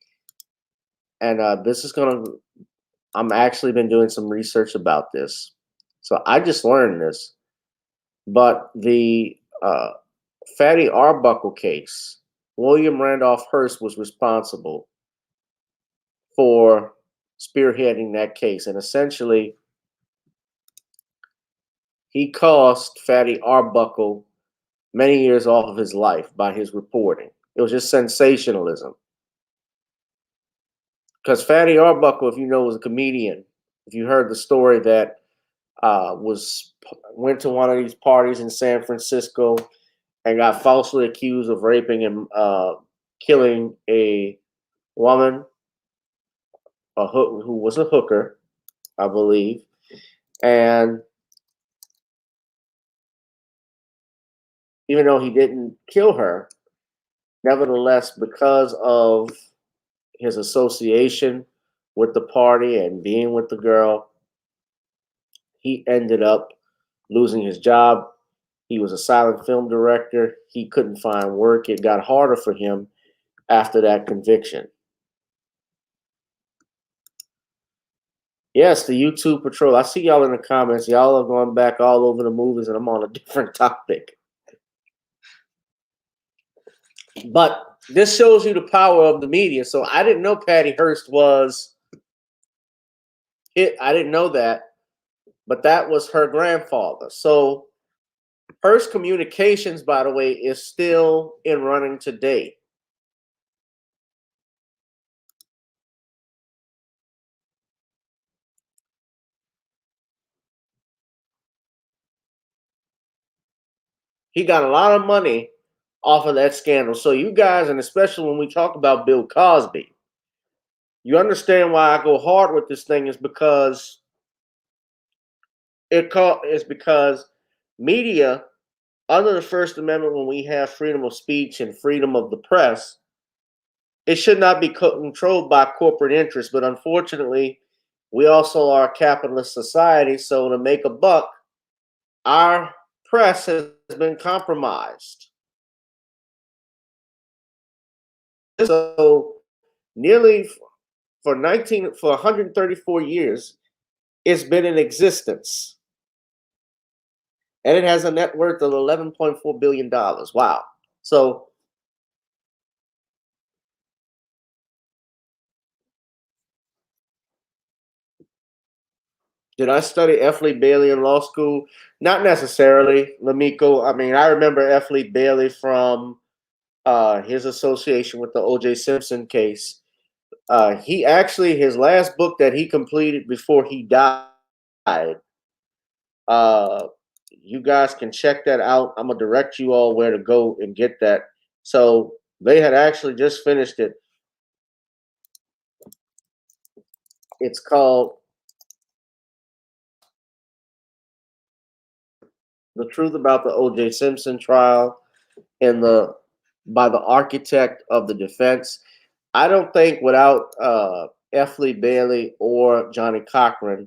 and this is going to, I'm actually been doing some research about this. So I just learned this, but the Fatty Arbuckle case, William Randolph Hearst was responsible for spearheading that case. And essentially, he cost Fatty Arbuckle many years off of his life by his reporting. It was just sensationalism. Because Fatty Arbuckle, if you know, was a comedian. If you heard the story that went to one of these parties in San Francisco and got falsely accused of raping and killing a woman, who was a hooker, I believe, and even though he didn't kill her, nevertheless, because of his association with the party and being with the girl, he ended up losing his job. He was a silent film director. He couldn't find work. It got harder for him after that conviction. Yes, the YouTube patrol. I see y'all in the comments. Y'all are going back all over the movies, and I'm on a different topic. But this shows you the power of the media. So I didn't know Patty Hearst was it. I didn't know that, but that was her grandfather. So Hearst Communications, by the way, is still in running today. He got a lot of money off of that scandal. So you guys, and especially when we talk about Bill Cosby, you understand why I go hard with this thing is because because media, under the First Amendment, when we have freedom of speech and freedom of the press, it should not be controlled by corporate interests. But unfortunately, we also are a capitalist society. So to make a buck, our press has been compromised. So nearly for 134 years, it's been in existence. And it has a net worth of $11.4 billion. Wow. So did I study F. Lee Bailey in law school? Not necessarily, Lamiko. I mean, I remember F. Lee Bailey from his association with the O.J. Simpson case. He actually, his last book that he completed before he died, you guys can check that out. I'm going to direct you all where to go and get that. So they had actually just finished it. It's called The Truth About the O.J. Simpson Trial by the architect of the defense. I don't think without F. Lee Bailey or Johnny Cochran,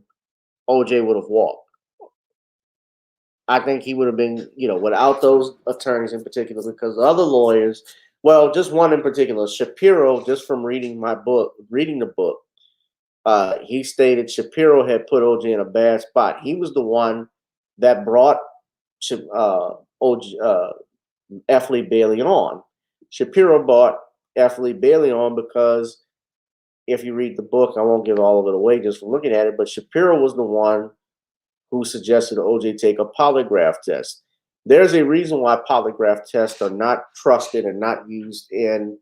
O.J. would have walked. I think he would have been, without those attorneys in particular, because the other lawyers Well, just one in particular. Shapiro, just from reading the book, he stated Shapiro had put OJ in a bad spot. He was the one that brought OJ, F. Lee Bailey on. Shapiro brought F. Lee Bailey on because if you read the book, I won't give all of it away just from looking at it, but Shapiro was the one who suggested OJ take a polygraph test. There's a reason why polygraph tests are not trusted and not used in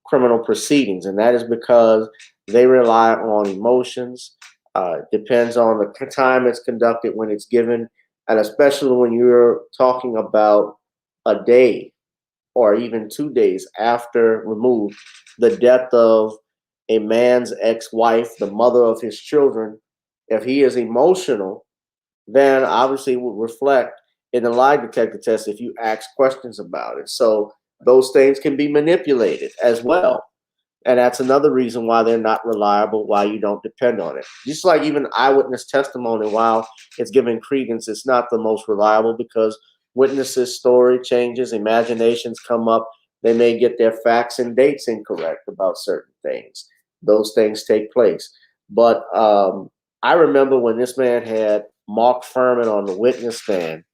criminal proceedings, and that is because they rely on emotions. Depends on the time it's conducted, when it's given, and especially when you're talking about a day or even 2 days after removed the death of a man's ex-wife, the mother of his children. If he is emotional, then obviously it will reflect in the lie detector test if you ask questions about it. So those things can be manipulated as well. And that's another reason why they're not reliable, why you don't depend on it. Just like even eyewitness testimony, while it's given credence, it's not the most reliable because witnesses' story changes, imaginations come up. They may get their facts and dates incorrect about certain things. Those things take place. But I remember when this man had Mark Furman on the witness stand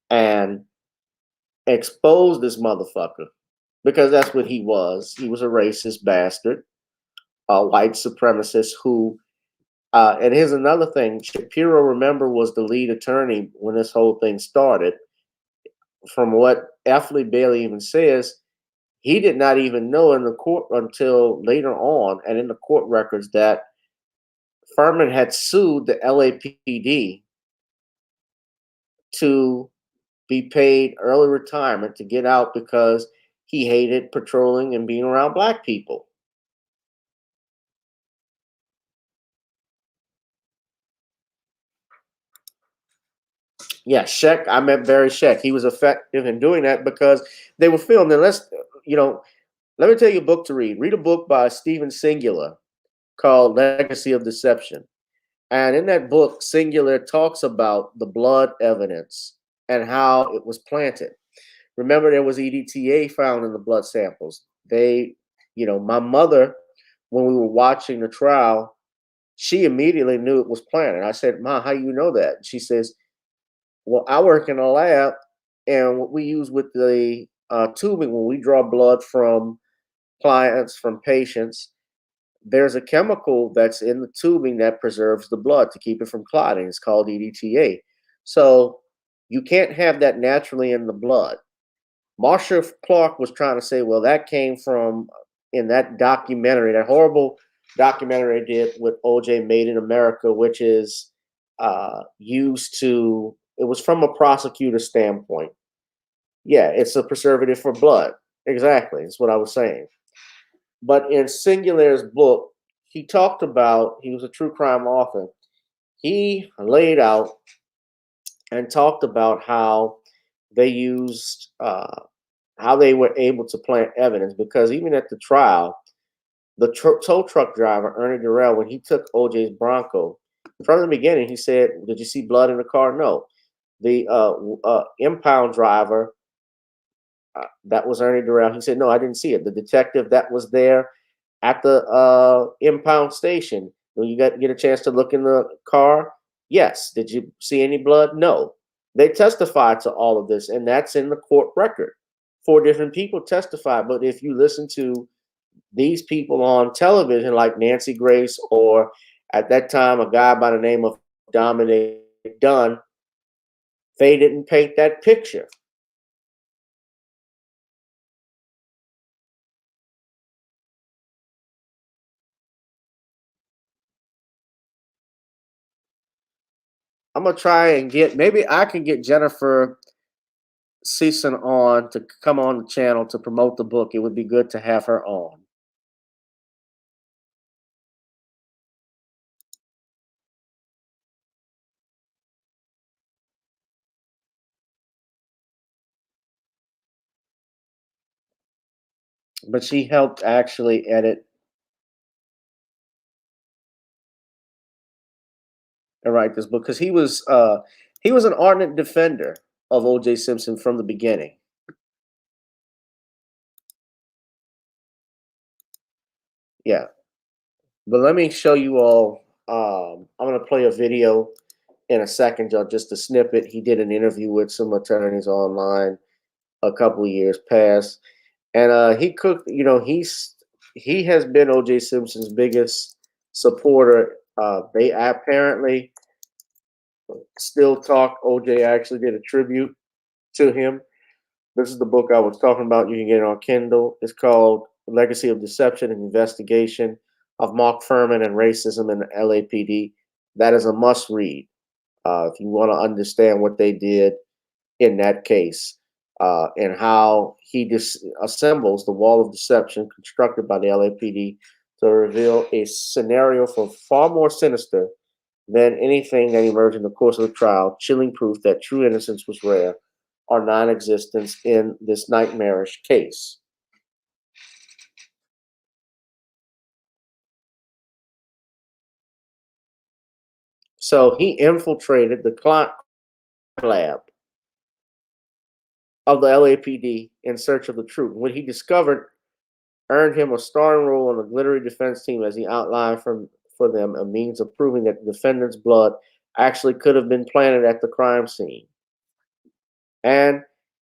and exposed this motherfucker, because that's what he was. He was a racist bastard, a white supremacist who, and here's another thing, Shapiro, remember, was the lead attorney when this whole thing started. From what F. Lee Bailey even says, he did not even know in the court until later on, and in the court records, that Furman had sued the LAPD to be paid early retirement to get out because he hated patrolling and being around black people. Yeah, Sheck. I met Barry Sheck. He was effective in doing that because they were filmed. And let me tell you a book to read. Read a book by Stephen Singular called Legacy of Deception. And in that book, Singular talks about the blood evidence and how it was planted. Remember, there was EDTA found in the blood samples. My mother, when we were watching the trial, she immediately knew it was planted. I said, "Ma, how you know that?" She says, "Well, I work in a lab, and what we use with the tubing when we draw blood from clients, from patients, there's a chemical that's in the tubing that preserves the blood to keep it from clotting. It's called EDTA. So you can't have that naturally in the blood." Marcia Clark was trying to say, well, that came from in that documentary, that horrible documentary I did with OJ Made in America, which is it was from a prosecutor standpoint. Yeah, it's a preservative for blood. Exactly. That's what I was saying. But in Singular's book, he was a true crime author. He laid out and talked about how they used, how they were able to plant evidence, because even at the trial, the tow truck driver, Ernie Durrell, when he took OJ's Bronco, from the beginning, he said, "Did you see blood in the car?" No. The impound driver, that was Ernie Durrell, he said, "No, I didn't see it." The detective that was there at the impound station, when you get a chance to look in the car, yes. Did you see any blood? No. They testified to all of this, and that's in the court record. 4 different people testified, but if you listen to these people on television, like Nancy Grace, or at that time a guy by the name of Dominic Dunn, they didn't paint that picture. I'm gonna try and maybe I can get Jennifer Season on to come on the channel to promote the book. It would be good to have her on. But she helped actually edit and write this book, because he was an ardent defender of O.J. Simpson from the beginning. Yeah. But let me show you all. I'm going to play a video in a second, just a snippet. He did an interview with some attorneys online a couple of years past, and he cooked. You know, he has been O.J. Simpson's biggest supporter. They apparently still talk. O.J. actually did a tribute to him. This is the book I was talking about. You can get it on Kindle. It's called Legacy of Deception and Investigation of Mark Fuhrman and Racism in the LAPD. That is a must read if you want to understand what they did in that case and how he assembles the wall of deception constructed by the LAPD to reveal a scenario far more sinister than anything that emerged in the course of the trial, chilling proof that true innocence was rare or non-existence in this nightmarish case. So he infiltrated the lab of the LAPD in search of the truth. What he discovered earned him a starring role on the glittery defense team as he outlined for them a means of proving that the defendant's blood actually could have been planted at the crime scene. And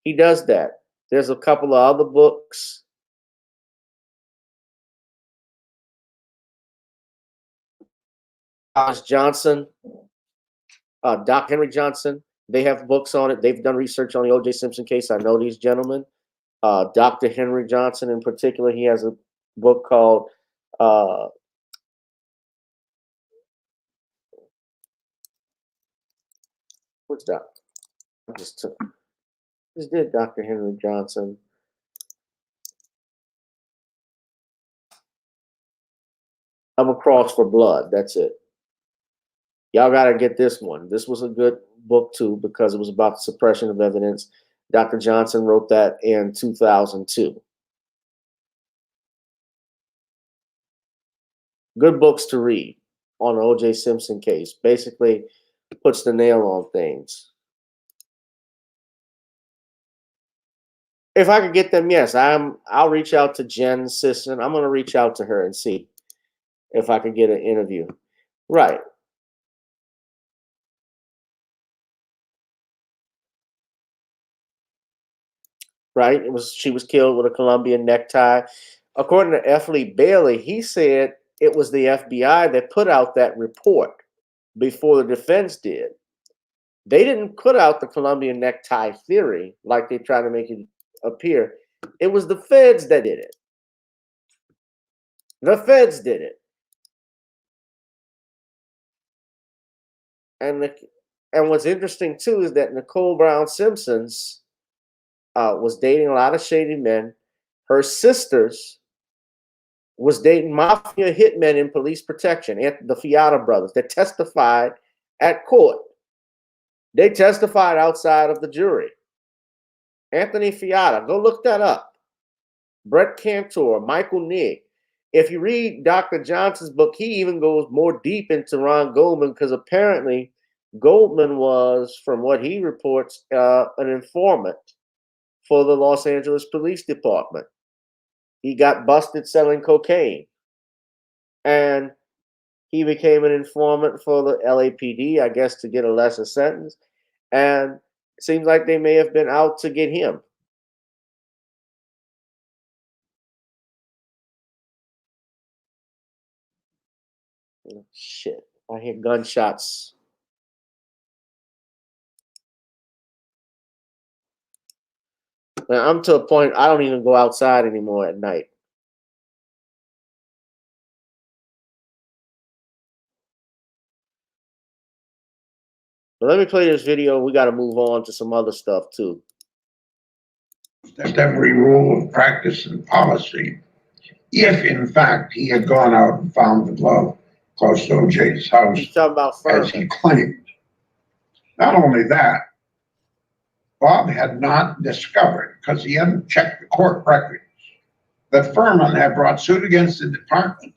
he does that. There's a couple of other books. Johnson, Doc Henry Johnson, they have books on it. They've done research on the O.J. Simpson case. I know these gentlemen. Dr. Henry Johnson in particular, he has a book called what's that? I just did Dr. Henry Johnson. I'm across for blood. That's it. Y'all got to get this one. This was a good book too because it was about the suppression of evidence. Dr. Johnson wrote that in 2002. Good books to read on the O.J. Simpson case. Basically puts the nail on things. If I could get them, yes, I'll reach out to Jen Sisson. I'm going to reach out to her and see if I could get an interview. Right. Right? She was killed with a Colombian necktie. According to F. Lee Bailey, he said it was the FBI that put out that report before the defense did. They didn't put out the Colombian necktie theory like they try to make it appear. It was the feds that did it. The feds did it. And what's interesting too is that Nicole Brown Simpson's was dating a lot of shady men. Her sisters was dating mafia hitmen in police protection, the Fiata brothers that testified at court. They testified outside of the jury. Anthony Fiata, go look that up. Brett Cantor, Michael Nigg. If you read Dr. Johnson's book, he even goes more deep into Ron Goldman because apparently Goldman was, from what he reports, an informant for the Los Angeles Police Department. He got busted selling cocaine. And he became an informant for the LAPD, I guess, to get a lesser sentence. And it seems like they may have been out to get him. Shit, I hear gunshots. Now, I'm to a point I don't even go outside anymore at night. But let me play this video. We got to move on to some other stuff too. Every rule of practice and policy, if in fact he had gone out and found the glove close to OJ's house, He's talking about as he claimed. Not only that, Bob had not discovered, because he hadn't checked the court records, that Fuhrman had brought suit against the department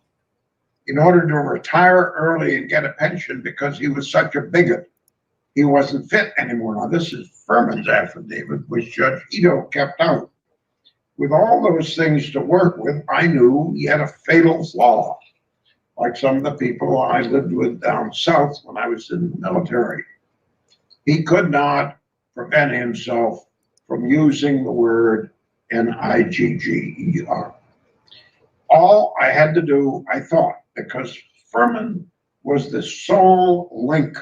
in order to retire early and get a pension because he was such a bigot. He wasn't fit anymore. Now, this is Fuhrman's affidavit, which Judge Ito kept out. with all those things to work with, I knew he had a fatal flaw, like some of the people I lived with down south when I was in the military. He could not prevent himself from using the word Nigger. All I had to do, I thought, because Furman was the sole link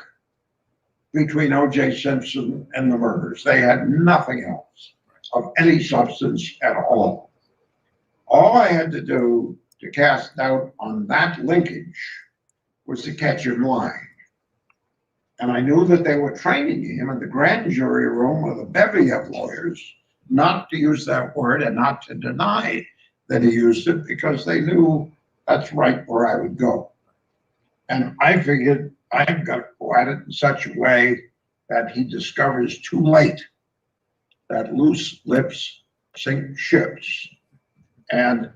between O.J. Simpson and the murders. They had nothing else of any substance at all. All I had to do to cast doubt on that linkage was to catch him lying. And I knew that they were training him in the grand jury room with a bevy of lawyers not to use that word and not to deny that he used it, because they knew that's right where I would go. And I figured I've got to go at it in such a way that he discovers too late that loose lips sink ships. And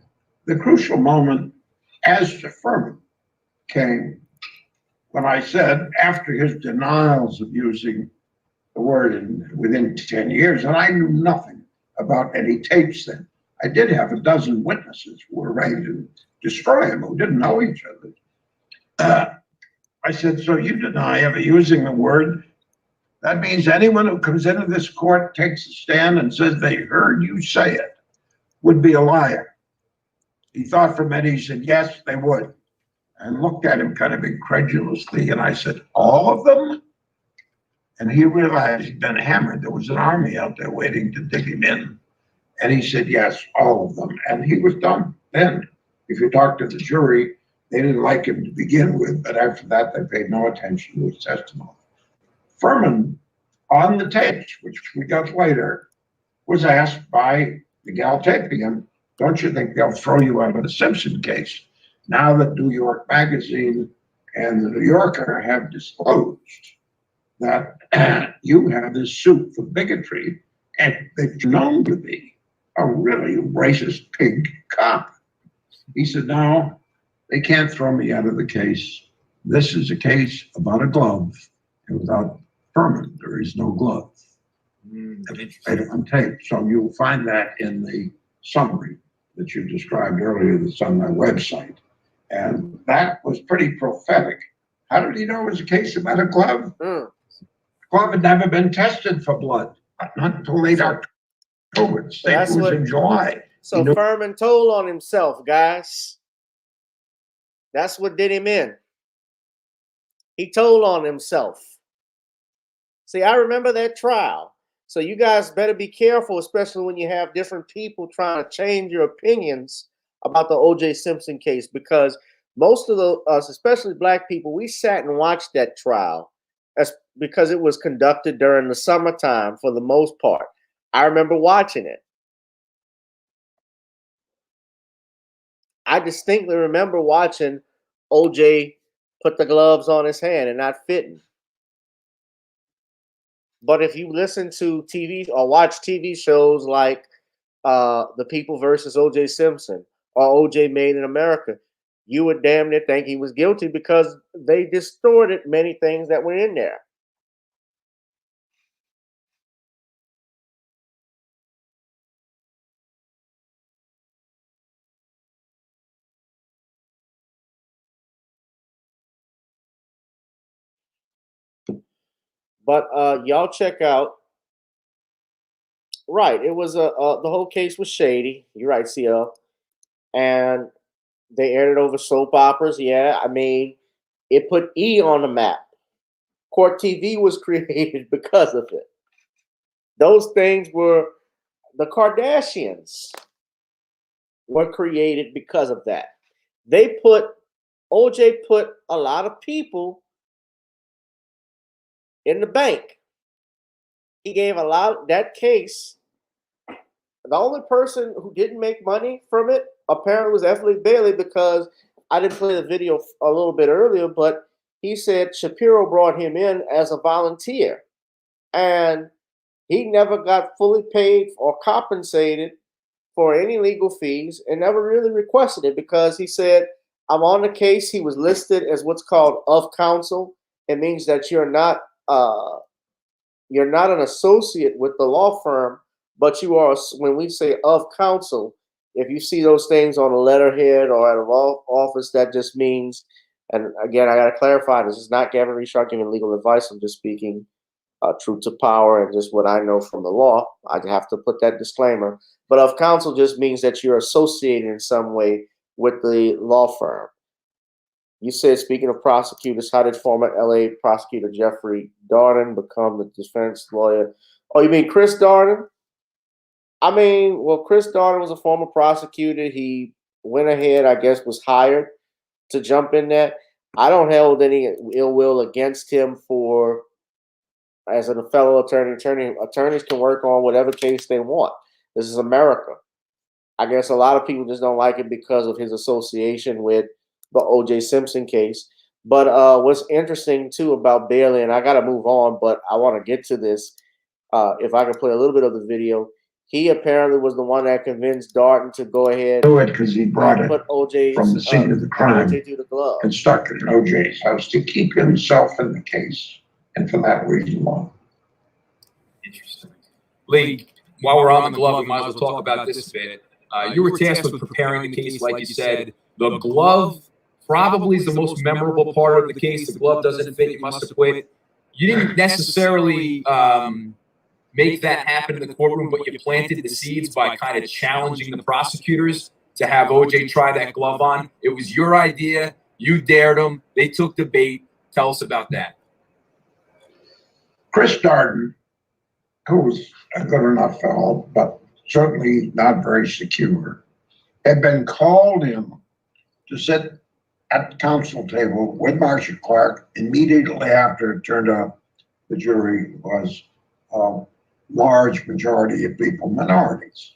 the crucial moment as to Furman came when I said, after his denials of using the word within 10 years, and I knew nothing about any tapes then. I did have a dozen witnesses who were ready to destroy him, who didn't know each other. I said, so you deny ever using the word? That means anyone who comes into this court, takes a stand and says they heard you say it, would be a liar. He thought for a minute, he said, yes, they would. And looked at him kind of incredulously, and I said, all of them? And he realized he'd been hammered. There was an army out there waiting to dig him in. And he said, yes, all of them. And he was done then. If you talk to the jury, they didn't like him to begin with, but after that, they paid no attention to his testimony. Furman, on the tapes, which we got later, was asked by the gal taping him, don't you think they'll throw you out of the Simpson case? Now that New York Magazine and the New Yorker have disclosed that you have this suit for bigotry, and that you're known to be a really racist pig cop. He said, no, they can't throw me out of the case. This is a case about a glove, and without Furman, there is no glove. And it's right on tape. So you'll find that in the summary that you described earlier that's on my website. And that was pretty prophetic. How did he know it was a case about a glove? The glove had never been tested for blood, not until late October. It was in July. So Furman told on himself, guys. That's what did him in. He told on himself. See, I remember that trial. So you guys better be careful, especially when you have different people trying to change your opinions about the O.J. Simpson case, because most of us, especially black people, we sat and watched that trial because it was conducted during the summertime for the most part. I remember watching it. I distinctly remember watching O.J. put the gloves on his hand and not fitting. But if you listen to TV or watch TV shows like The People versus O.J. Simpson or O.J. Made in America, you would damn near think he was guilty because they distorted many things that were in there. But y'all check out. Right, it was the whole case was shady. You're right, CL. And they aired it over soap operas. Yeah, I mean, it put E on the map. Court TV was created because of it. Those things were, the Kardashians were created because of that. OJ put a lot of people in the bank. He gave a lot, that case, the only person who didn't make money from it apparently was F. Lee Bailey, because I didn't play the video a little bit earlier, but he said Shapiro brought him in as a volunteer and he never got fully paid or compensated for any legal fees and never really requested it, because he said, I'm on the case. He was listed as what's called of counsel. It means that you're not an associate with the law firm, But you are, when we say of counsel, if you see those things on a letterhead or at a law office, that just means, and again, I got to clarify, this is not Gavin Richard giving legal advice. I'm just speaking truth to power and just what I know from the law. I have to put that disclaimer. But of counsel just means that you're associated in some way with the law firm. You said, speaking of prosecutors, how did former LA prosecutor Jeffrey Darden become the defense lawyer? Oh, you mean Chris Darden? I mean, well, Chris Darden was a former prosecutor. He went ahead, I guess, was hired to jump in that. I don't hold any ill will against him for, as a fellow attorney, attorneys can work on whatever case they want. This is America. I guess a lot of people just don't like it because of his association with the O.J. Simpson case. But what's interesting, too, about Bailey, and I got to move on, but I want to get to this. If I can play a little bit of the video. He apparently was the one that convinced Darden to go ahead Do it because he brought it put OJ's, from the scene of the crime OJ through the glove. and stuck it in OJ's house to keep himself in the case, and for that reason alone. Interesting. Lee, while we're on the glove, we might as well talk about this a bit. You were tasked with preparing the case, like you said. The glove probably is the most memorable part of the case. The glove doesn't fit, you must have quit. You didn't necessarily make that happen in the courtroom, but you planted the seeds by kind of challenging the prosecutors to have OJ try that glove on. It was your idea. You dared them. They took the bait. Tell us about that. Chris Darden, who was a good enough fellow, but certainly not very secure, had been called in to sit at the counsel table with Marcia Clark immediately after it turned out the jury was large majority of people minorities.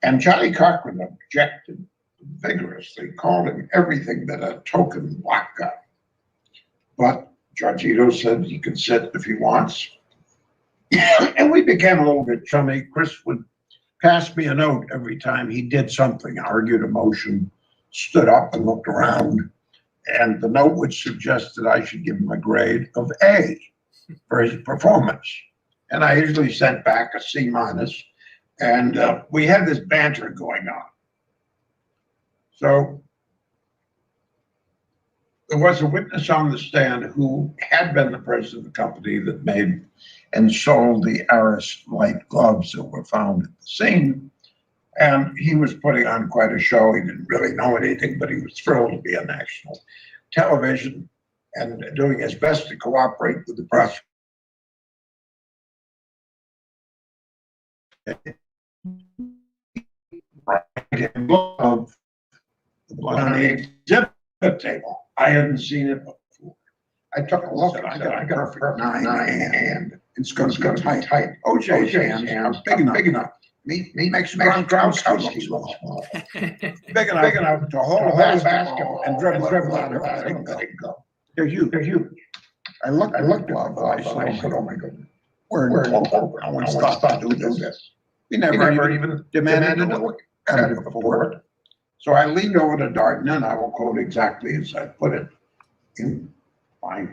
And Johnny Cochran objected vigorously, called him everything but a token black guy. But Judge Ito said he could sit if he wants. And we became a little bit chummy. Chris would pass me a note every time he did something, argued a motion, stood up and looked around. And the note would suggest that I should give him a grade of A for his performance. And I usually sent back a C-. And we had this banter going on. So there was a witness on the stand who had been the president of the company that made and sold the Aris light gloves that were found at the scene. And he was putting on quite a show. He didn't really know anything, but he was thrilled to be on national television and doing his best to cooperate with the press. On the exhibit table. I hadn't seen it before. I took a look and I got a perfect 9 hand. It's going to go tight. OJ's hands are big enough. Me makes Gronkowski small. Big enough to hold a basketball and dribble out of it. Let it go. They're huge. I looked up, but I said, oh my goodness. We're in close. I want to stop doing this. We never even demanded to look at it before. So I leaned over to Darden, and I will quote exactly as I put it in my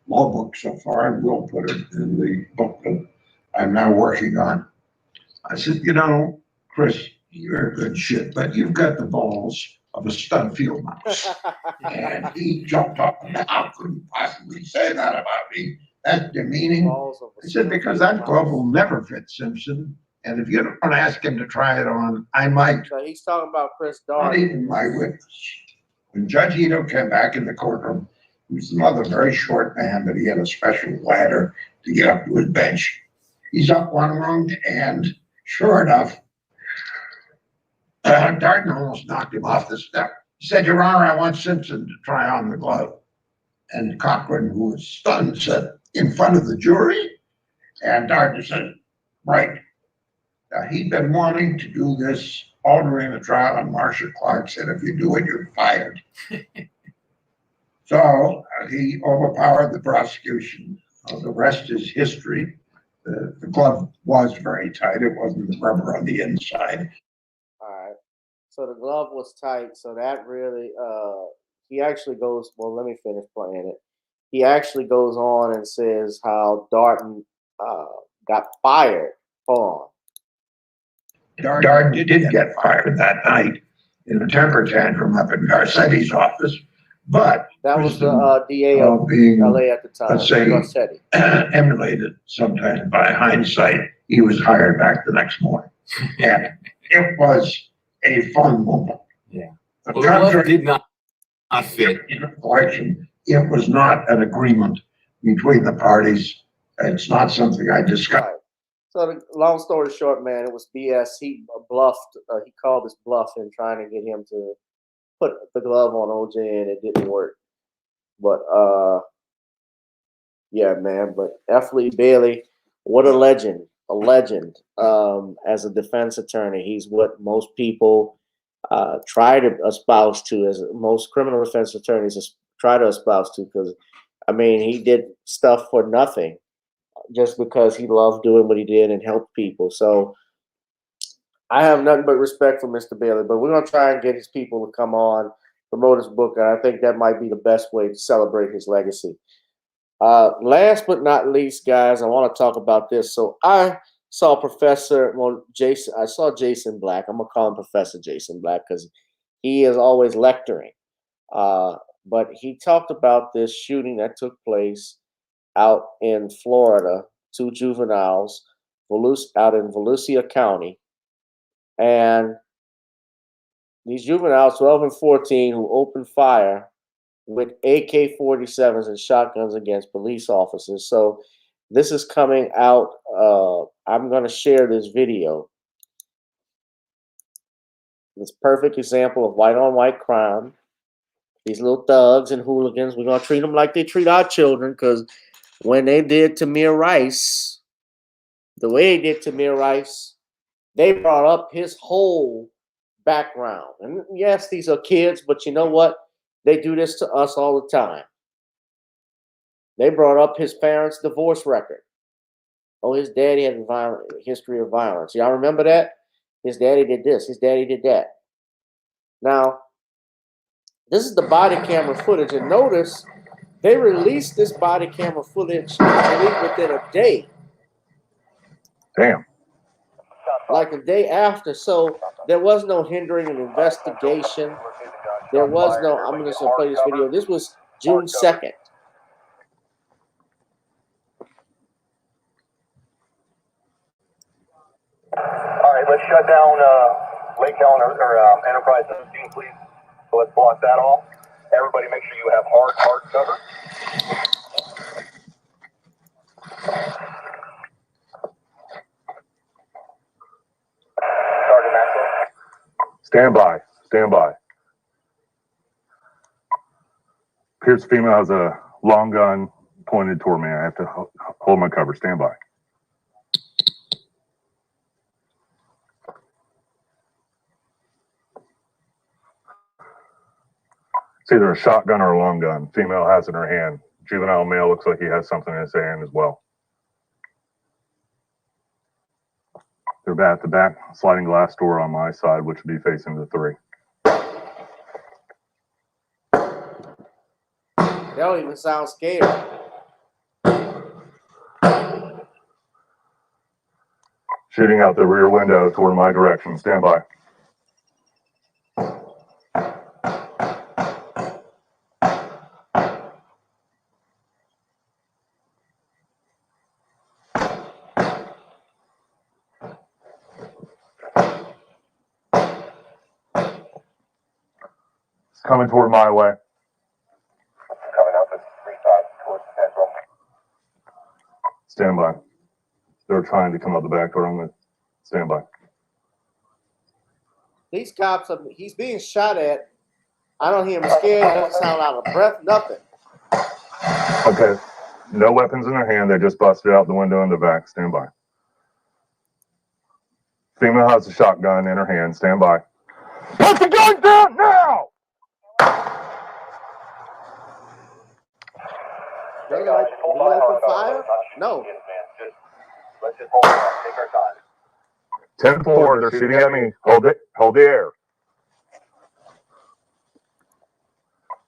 law book so far, and we'll put it in the book that I'm now working on. I said, you know, Chris, you're good shit, but you've got the balls of a stud field mouse. And he jumped up and how could you possibly say that about me? That's demeaning. I said, because that glove will never fit Simpson. And if you don't ask him to try it on, I might. So he's talking about Chris Not Darden. even my witness. When Judge Ito came back in the courtroom, he was another very short man, but he had a special ladder to get up to his bench. He's up one rung, and sure enough, Darden almost knocked him off the step. He said, Your Honor, I want Simpson to try on the glove. And Cochran, who was stunned, said, in front of the jury? And Darden said, right. He'd been wanting to do this all during the trial, and Marcia Clark said, if you do it, you're fired. So he overpowered the prosecution. The rest is history. The glove was very tight. It wasn't the rubber on the inside. All right. So the glove was tight. So that really, he actually goes, well, let me finish playing it. He actually goes on and says how Darden got fired for. Darden did get fired that night in a temper tantrum up in Garcetti's office, but That was the DA of being, LA at the time. let's say, Garcetti. emulated sometimes by hindsight, he was hired back the next morning. And it was a fun moment. Yeah. The Well, the glove contract did not fit. in a collection, it was not an agreement between the parties. It's not something I discussed. Right. So the long story short, man, it was BS. He bluffed. He called his bluff in trying to get him to put the glove on OJ, and it didn't work. But yeah, man. But F. Lee Bailey, what a legend! A legend. As a defense attorney, he's what most people try to espouse to, as most criminal defense attorneys try to espouse to, because I mean, he did stuff for nothing, just because he loved doing what he did and helped people. So I have nothing but respect for Mr. Bailey, but we're going to try and get his people to come on, promote his book, and I think that might be the best way to celebrate his legacy. Last but not least, guys, I want to talk about this. So I saw Jason Black. I'm going to call him Professor Jason Black because he is always lecturing. But he talked about this shooting that took place out in Florida, 2 juveniles out in Volusia County. And these juveniles, 12 and 14, who opened fire with AK-47s and shotguns against police officers. So this is coming out. I'm going to share this video. It's a perfect example of white-on-white crime. These little thugs and hooligans, we're going to treat them like they treat our children, because when they did Tamir Rice, the way they did Tamir Rice, they brought up his whole background. And yes, these are kids, but you know what? They do this to us all the time. They brought up his parents' divorce record. Oh, his daddy had a history of violence. Y'all remember that? His daddy did this. His daddy did that. Now, this is the body camera footage. And notice they released this body camera footage, I believe, within a day. Damn. Like a day after. So there was no hindering an investigation. There was no, I'm just going to play this video. This was June 2nd. All right, let's shut down Lake Helen or Enterprise 17, please. So let's block that off. Everybody make sure you have hard cover. Sergeant Maxwell. Stand by. Stand by. Pierce female has a long gun pointed toward me. I have to hold my cover. Stand by. It's either a shotgun or a long gun. Female has it in her hand. Juvenile male looks like he has something in his hand as well. They're at the back sliding glass door on my side, which would be facing the 3. They don't even sound scared. Shooting out the rear window toward my direction. Stand by. It's coming toward my way. Coming up at 3-5 towards the central. Stand by. They're trying to come out the back door. I'm going to stand by. These cops, he's being shot at. I don't hear him scared. He doesn't sound out of breath, nothing. Okay. No weapons in their hand. They just busted out the window in the back. Stand by. Female has a shotgun in her hand. Stand by. Put the gun down now! They open fire? No. Let's just hold on. Take our time. 10-4. They're shooting at me. Hold it. Hold the air.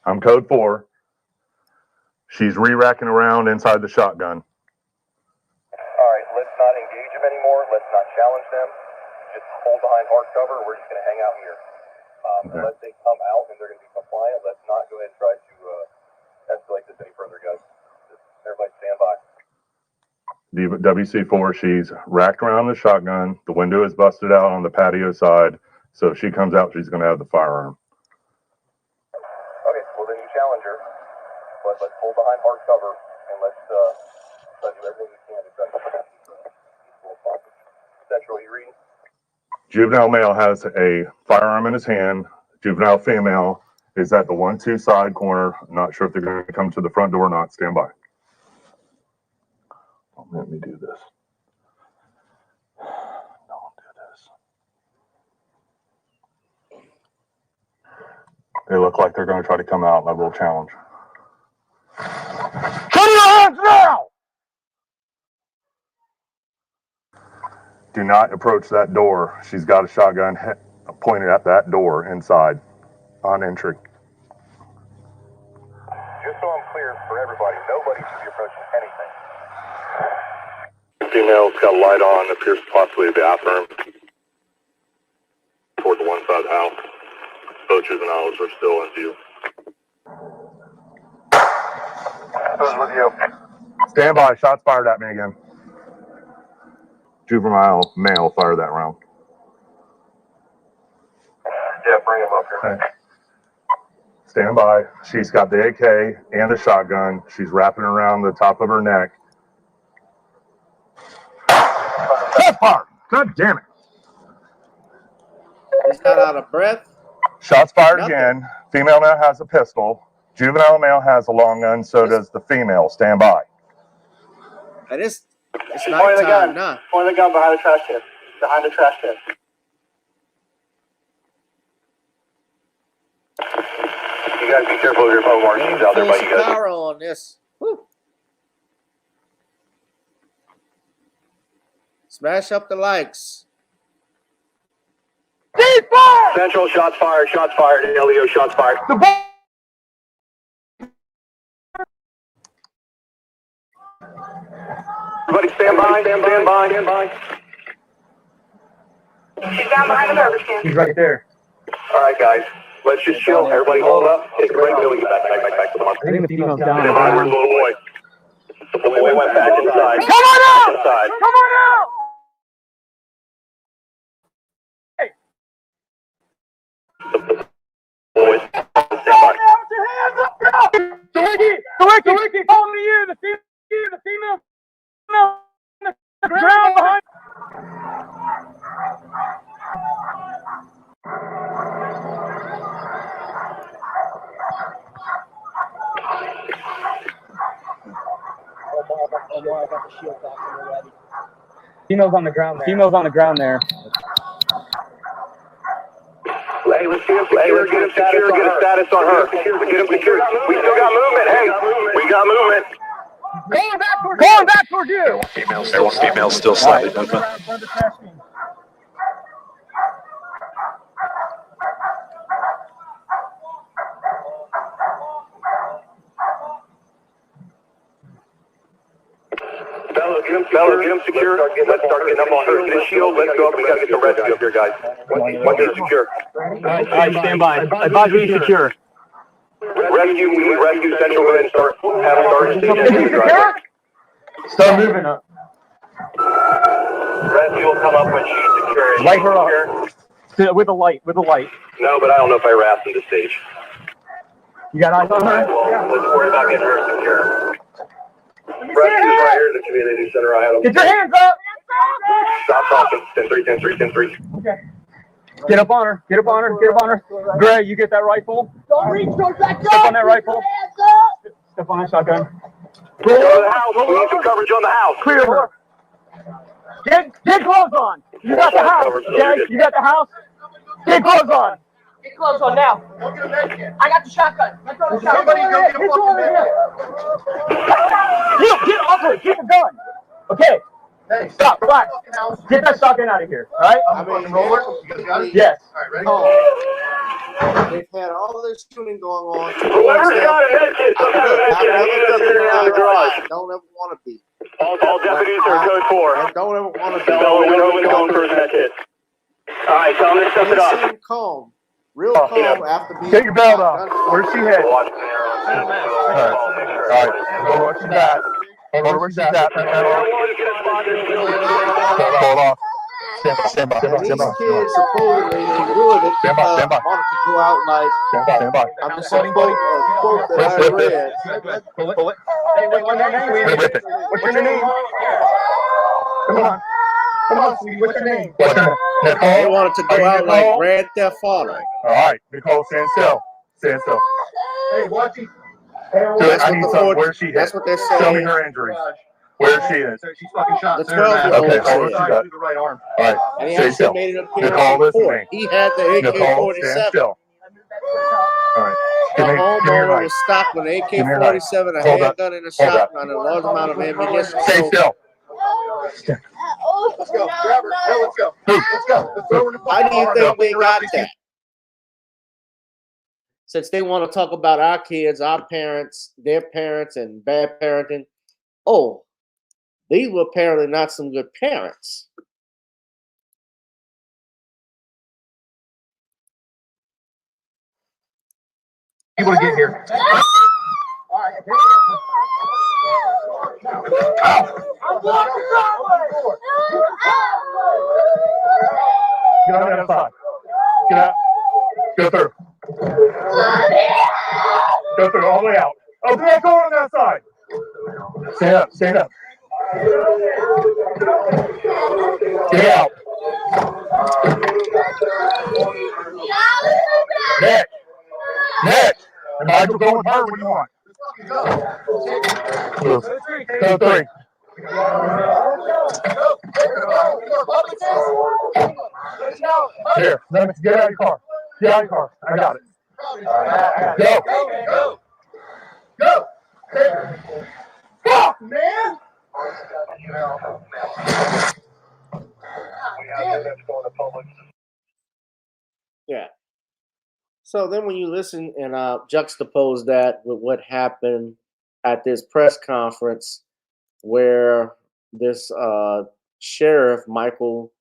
I'm code 4. She's re-racking around inside the shotgun. All right, let's not WC4. She's racked around the shotgun. The window is busted out on the patio side. So if she comes out, she's going to have the firearm. Okay, well then you challenge her. But let's pull behind hard cover and let's do everything we can to try to Central, you reading? Juvenile male has a firearm in his hand. Juvenile female is at the 1-2 side corner. I'm not sure if they're going to come to the front door or not. Stand by. Don't let me do this. Don't do this. They look like they're going to try to come out. My little challenge. Come your hands now! Do not approach that door. She's got a shotgun pointed at that door inside on entry. Just so I'm clear for everybody, nobody should be approaching anything. Female's got a light on, appears possibly a bathroom toward the one side of the house. Both juveniles are still in view. Who's with you? Stand by, shots fired at me again. Juvenile male fired that round. Yeah, bring him up here. Okay. Stand by. She's got the AK and the shotgun. She's wrapping around the top of her neck. Shot fired! God damn it. He's not out of breath. Shots fired Nothing. again. Female now has a pistol. Juvenile male has a long gun, so does the female. Stand by. And it's nighttime now. Point the gun behind the trash can. Behind the trash can. You guys be careful of your phone markings out there by you guys. Power on this. Woo. Smash up the likes. Central, shots fired, LEO, shots fired. Everybody stand by. She's down behind the garbage can. He's right there. All right, guys. Let's just chill. Everybody hold up. Take a break. Billy, get back to the mark. I think the female's down. Everybody, where's the little boy? The boy went back inside. Come on out! Inside. Come on out! Boys, stand by. Put your hands up! Ricky, only you, the female, no, the ground behind. Female's on the ground there. Hey, let's get him secure. Get a status on her. Get him secure. We still got movement. Hey, we got movement. Going back toward you. Female's still slightly open. Bello, get him secure. Let's start getting up on her. Get a shield. Let's go up. We gotta get the rescue up here, guys. One is secure. All right, stand by. Advise me secure. Rescue. We need rescue. Central. Go ahead and start. Have a start. Start moving up. Rescue will come up when she's secure. Light her up. With a light. No, but I don't know if I wrapped in the stage. You got eyes on her? Well, let's worry about getting her secure. Rescue's right here in the community center. I had them. Get your hands up! Stop talking. 10-3. Okay. Get up on her. Gray, you get that rifle. Don't reach towards that gun. Step on that rifle. Step on that shotgun. Go to the house. We need some coverage on the house. Clear her. Get clothes on. You got the house. Okay? You got the house. Get clothes on. Get clothes on now. I got the shotgun. Let's go to the shotgun. Get off her. Keep the gun. Okay. Hey, stop. Relax. Get that shotgun out of here. All right? I mean, yes. All right, ready? They've had all this shooting going on. Whoever's got a head kit, some kind of head kit. In the garage. Don't ever want to be. All deputies are code 4. Don't ever want to be. Bello, we're going for his head kit. All right, tell them to step it up. Calm. Real calm after being. Take your belt off. Where's she headed? All right. What you got? Hold on, where's that? Hold on. Stand by. And these kids supposedly they ruined it because Stand by. wanted to go out like Stand by. I'm just a quote that I read. Pull it. Hey, what's your name? Whip it. What's your name? Come on, sweetie. What's your name? They wanted to go out like Grand Theft Auto. All right, Nicole, stand still. Stand still. Hey, watch it. That's I what need the some. court- Where's she hit? That's what they're Show me saying. her injuries. Where she is. She's fucking shot. The 12-year-old Okay, hold said. on. The right arm. All right, And he stay actually still. made it appear Nicole, in listen to court. me. He had the Nicole, stand AK-47. still. All right, The give me your homeowner knife. was stopped with an Give me your knife. AK-47, a Hold up. handgun, and a Hold up. shotgun, and a large amount of ammunition. Stay So, still. Let's go. Grab her. No, let's go. Let's go. Let's throw her in the how do you think they got that? that? Since they want to talk about our kids, our parents, their parents, and bad parenting. Oh, these were apparently not some good parents. People to get here. All right, here we go. I'm blocking driveway. Get on the other side. Get out. Go through. Go through all the way out. Oh, do not go on that side. Stand up. Stand up. Get out. Next. Next. And Michael, go with her when you want. Go three. Here, let me get out of your car. Get out of your car. I got it. Go. Go. Fuck, man. Yeah. So then when you listen and juxtapose that with what happened at this press conference where this sheriff, Michael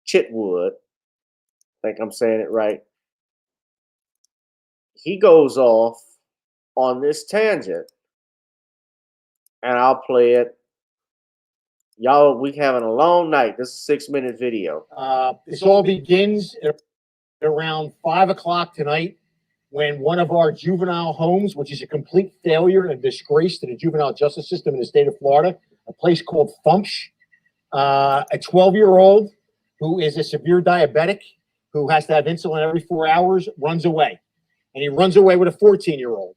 Chitwood, I think I'm saying it right, he goes off on this tangent. And I'll play it. Y'all, we having a long night. This is a 6-minute video. This all begins at around 5 o'clock tonight when one of our juvenile homes, which is a complete failure and a disgrace to the juvenile justice system in the state of Florida, a place called Fumpsh, a 12-year-old who is a severe diabetic who has to have insulin every 4 hours, runs away. And he runs away with a 14-year-old.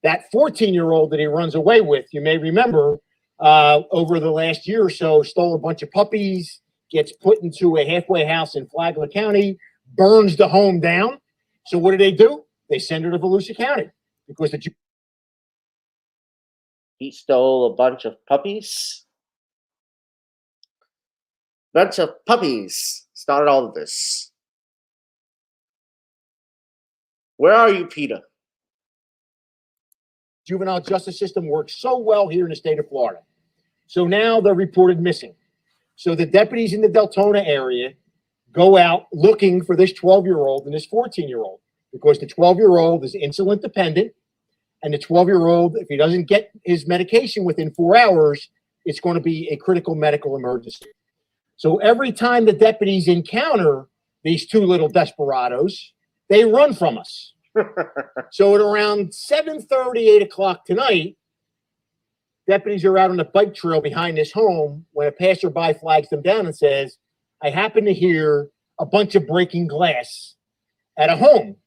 That 14-year-old that he runs away with, you may remember, over the last year or so, stole a bunch of puppies, gets put into a halfway house in Flagler County, burns the home down. So what do? They send her to Volusia County because he stole a bunch of puppies. Bunch of puppies started all of this. Where are you, Peter? juvenile justice system works so well here in the state of Florida. So now they're reported missing. So the deputies in the Deltona area go out looking for this 12-year-old and this 14-year-old because the 12-year-old is insulin dependent, and the 12-year-old, if he doesn't get his medication within 4 hours, it's going to be a critical medical emergency. So every time the deputies encounter these two little desperados, they run from us. So at around 7:30, 8 o'clock tonight, deputies are out on the bike trail behind this home when a passerby flags them down and says, I happen to hear a bunch of breaking glass at a home.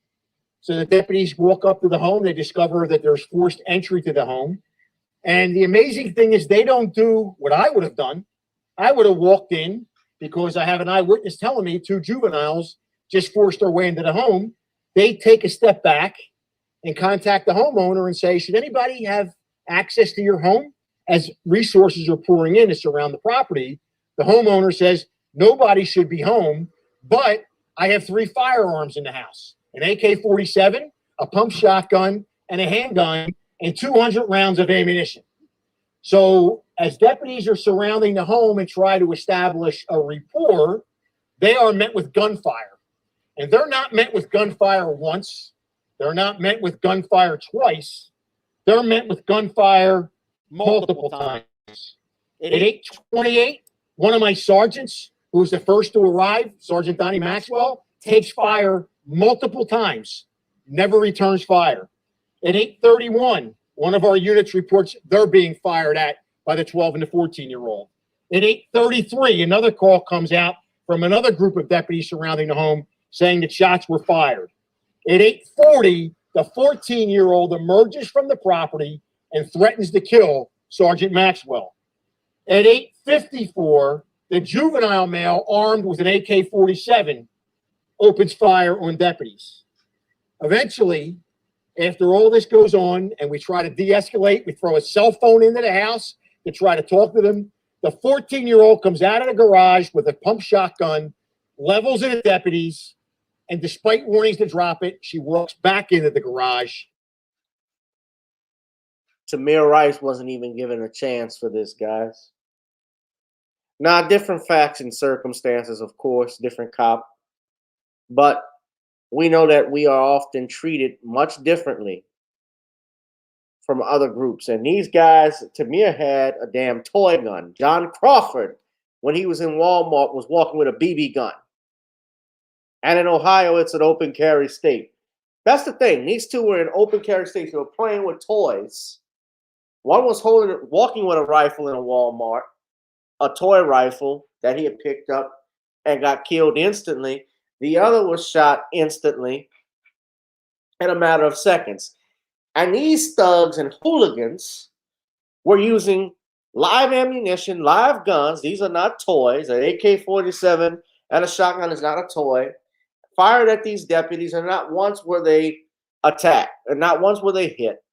So the deputies walk up to the home. They discover that there's forced entry to the home. And the amazing thing is they don't do what I would have done. I would have walked in because I have an eyewitness telling me two juveniles just forced their way into the home. They take a step back and contact the homeowner and say, should anybody have access to your home? As resources are pouring in to surround the property, the homeowner says, nobody should be home, but I have 3 firearms in the house, an AK-47, a pump shotgun, and a handgun, and 200 rounds of ammunition. So as deputies are surrounding the home and try to establish a rapport, they are met with gunfire. And they're not met with gunfire once. They're not met with gunfire twice. They're met with gunfire multiple times. At 8:28, one of my sergeants, who was the first to arrive, Sergeant Donnie Maxwell, takes fire multiple times, never returns fire. At 8:31, one of our units reports they're being fired at by the 12 and the 14-year-old. At 8:33, another call comes out from another group of deputies surrounding the home saying that shots were fired. At 8:40, the 14-year-old emerges from the property and threatens to kill Sergeant Maxwell. At 8:54, the juvenile male, armed with an AK-47, opens fire on deputies. Eventually, after all this goes on and we try to de-escalate, we throw a cell phone into the house to try to talk to them. The 14-year-old comes out of the garage with a pump shotgun, levels at the deputies, and despite warnings to drop it, she walks back into the garage. Tamir Rice wasn't even given a chance for this, guys. Now, different facts and circumstances, of course, different cop. But we know that we are often treated much differently from other groups. And these guys, Tamir had a damn toy gun. John Crawford, when he was in Walmart, was walking with a BB gun. And in Ohio, it's an open carry state. That's the thing. These two were in open carry states. They were playing with toys. One was walking with a rifle in a Walmart, a toy rifle that he had picked up and got killed instantly. The other was shot instantly in a matter of seconds. And these thugs and hooligans were using live ammunition, live guns. These are not toys. An AK-47 and a shotgun is not a toy. Fired at these deputies, and not once were they attacked, and not once were they hit.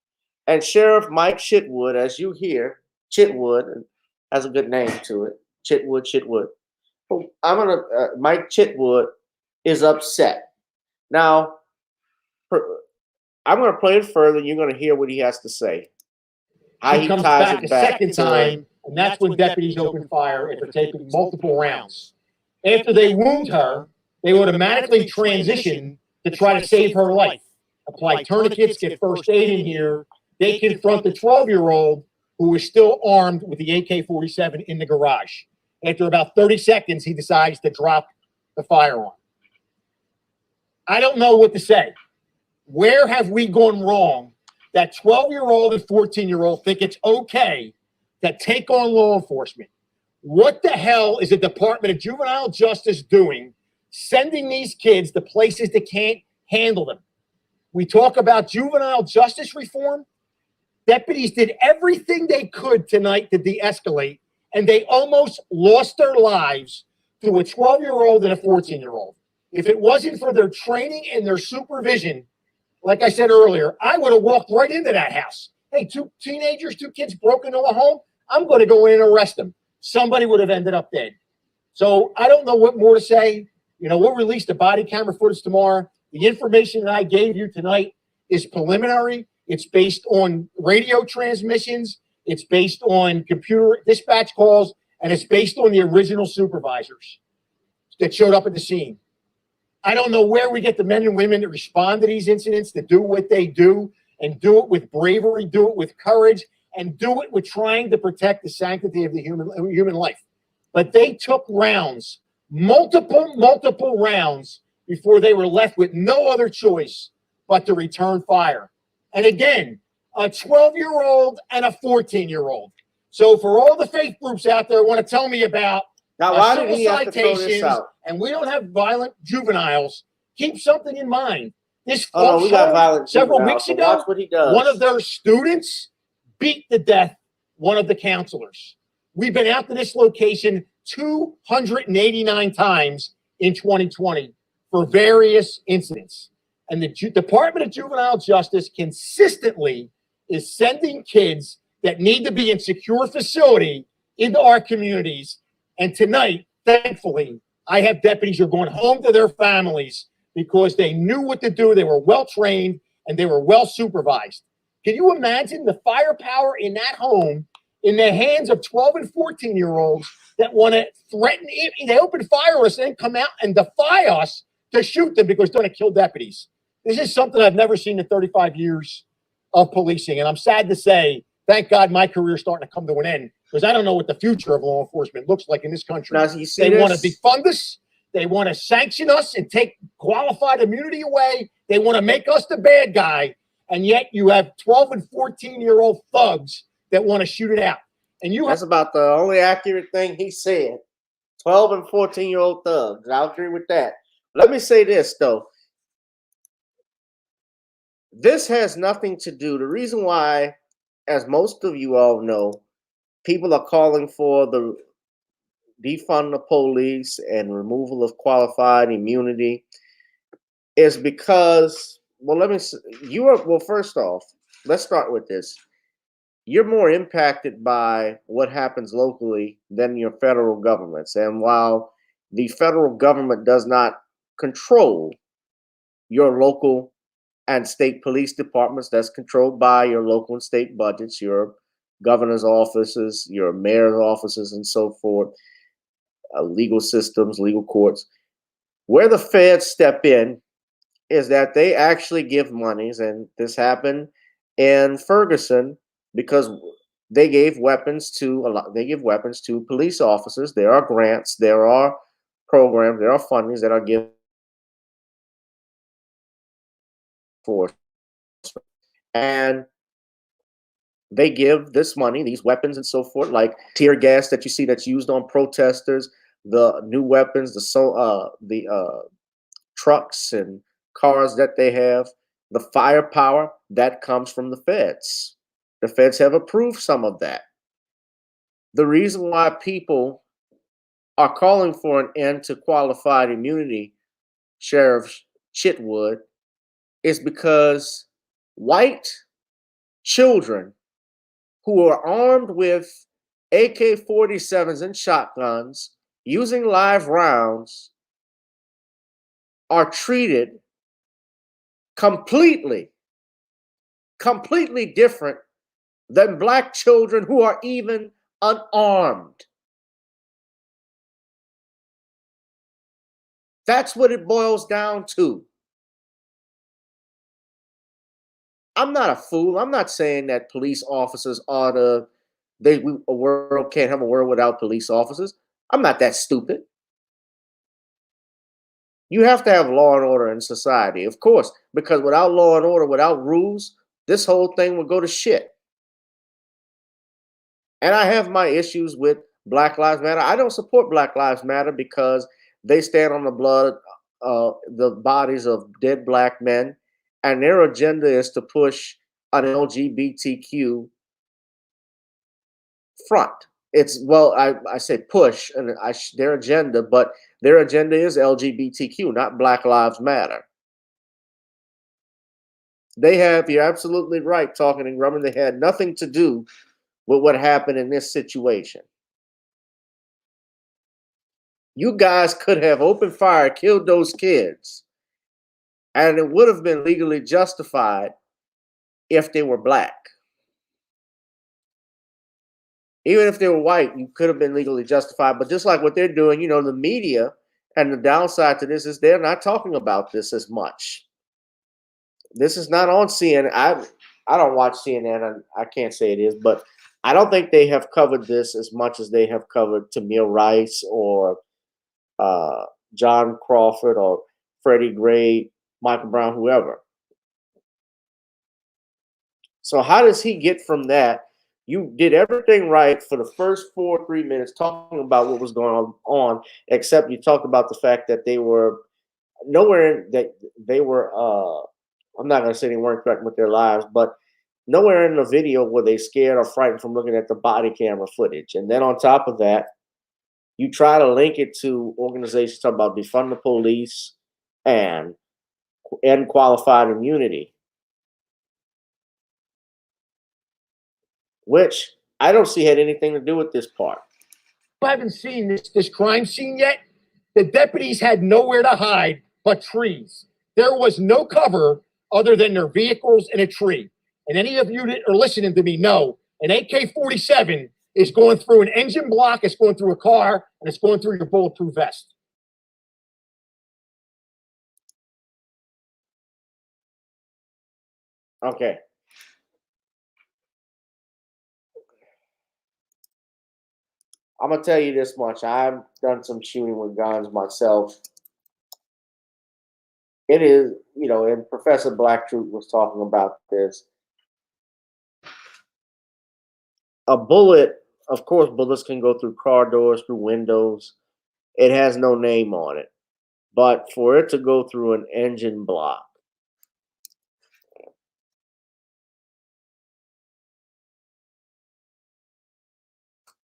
And Sheriff Mike Chitwood, as you hear, Chitwood has a good name to it. Chitwood. Mike Chitwood is upset. Now, I'm going to play it further, and you're going to hear what he has to say. How he comes ties back it a back second time, and that's when deputies open fire after taking multiple rounds. After they wound her, they automatically transition to try to save her life. Apply tourniquets, get first aid in here. They confront the 12-year-old who is still armed with the AK-47 in the garage. After about 30 seconds, he decides to drop the firearm. I don't know what to say. Where have we gone wrong that 12-year-old and 14-year-old think it's okay to take on law enforcement? What the hell is the Department of Juvenile Justice doing, sending these kids to places that can't handle them? We talk about juvenile justice reform. Deputies did everything they could tonight to de-escalate, and they almost lost their lives to a 12-year-old and a 14-year-old. If it wasn't for their training and their supervision, like I said earlier, I would have walked right into that house. Hey, two kids broke into a home. I'm going to go in and arrest them. Somebody would have ended up dead. So I don't know what more to say. You know, we'll release the body camera footage tomorrow. The information that I gave you tonight is preliminary. It's based on radio transmissions. It's based on computer dispatch calls. And it's based on the original supervisors that showed up at the scene. I don't know where we get the men and women that respond to these incidents, to do what they do, and do it with bravery, do it with courage, and do it with trying to protect the sanctity of the human life. But they took rounds, multiple rounds, before they were left with no other choice but to return fire. And again, a 12-year-old and a 14-year-old. So for all the faith groups out there want to tell me about now, why did he have to throw this out? And we don't have violent juveniles, keep something in mind. This we got violent several weeks ago, watch what he does. One of their students beat to death one of the counselors. We've been out to this location 289 times in 2020 for various incidents. And the Department of Juvenile Justice consistently is sending kids that need to be in secure facility into our communities. And tonight, thankfully, I have deputies who are going home to their families because they knew what to do. They were well trained and they were well supervised. Can you imagine the firepower in that home in the hands of 12 and 14-year-olds that want to threaten? They open fire on us and then come out and defy us to shoot them because they're going to kill deputies. This is something I've never seen in 35 years of policing. And I'm sad to say, thank God my career is starting to come to an end because I don't know what the future of law enforcement looks like in this country. Now, you see They want to this? defund us. They want to sanction us and take qualified immunity away. They want to make us the bad guy. And yet you have 12 and 14-year-old thugs that want to shoot it out. And you That's about the only accurate thing he said. 12 and 14-year-old thugs. I'll agree with that. Let me say this, though. This has nothing to do. The reason why, as most of you all know, people are calling for the defund the police and removal of qualified immunity is because, well, first off, let's start with this. You're more impacted by what happens locally than your federal governments. And while the federal government does not control your local and state police departments, that's controlled by your local and state budgets, your governor's offices, your mayor's offices, and so forth, legal systems, legal courts. Where the feds step in is that they actually give monies, and this happened in Ferguson because they gave weapons to police officers. There are grants, there are programs, there are fundings that are given for, and they give this money, these weapons and so forth, like tear gas that you see that's used on protesters, the new weapons, the trucks and cars that they have, the firepower that comes from the feds. The feds have approved some of that. The reason why people are calling for an end to qualified immunity, Sheriff Chitwood, is because white children who are armed with AK-47s and shotguns using live rounds are treated completely different than black children who are even unarmed. That's what it boils down to. I'm not a fool. I'm not saying that police officers a world can't have a world without police officers. I'm not that stupid. You have to have law and order in society, of course, because without law and order, without rules, this whole thing would go to shit. And I have my issues with Black Lives Matter. I don't support Black Lives Matter because they stand on the blood, the bodies of dead black men, and their agenda is to push an LGBTQ front. I say push, and their agenda, but their agenda is LGBTQ, not Black Lives Matter. You're absolutely right, talking and grumbling. They had nothing to do with what happened in this situation. You guys could have opened fire, killed those kids, and it would have been legally justified if they were black. Even if they were white, you could have been legally justified. But just like what they're doing, the media, and the downside to this is they're not talking about this as much. This is not on CNN. I don't watch CNN, and I can't say it is, but I don't think they have covered this as much as they have covered Tamir Rice or John Crawford or Freddie Gray, Michael Brown, whoever. So how does he get from that? You did everything right for the first 3 minutes talking about what was going on, except you talked about the fact that they were nowhere that they were, I'm not going to say they weren't threatened with their lives, but nowhere in the video were they scared or frightened from looking at the body camera footage. And then on top of that, you try to link it to organizations talking about defund the police and end qualified immunity, which I don't see had anything to do with this part. You haven't seen this crime scene yet. The deputies had nowhere to hide but trees. There was no cover other than their vehicles and a tree. And any of you that are listening to me know an AK-47 is going through an engine block, it's going through a car, and it's going through your bulletproof vest. Okay. I'm gonna tell you this much. I've done some shooting with guns myself. It is, you know, and Professor Blacktroop was talking about this. A bullet, of course, bullets can go through car doors, through windows. It has no name on it. But for it to go through an engine block,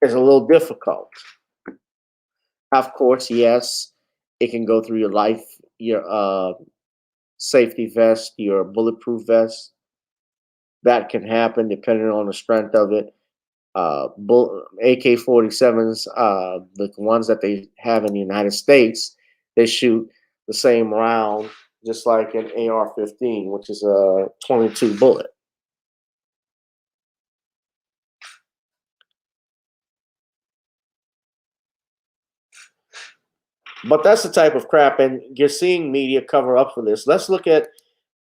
is a little difficult. Of course, yes, it can go through your safety vest, your bulletproof vest. That can happen depending on the strength of it. AK-47s, the ones that they have in the United States, they shoot the same round, just like an AR-15, which is a 22 bullet. But that's the type of crap, and you're seeing media cover up for this. Let's look at,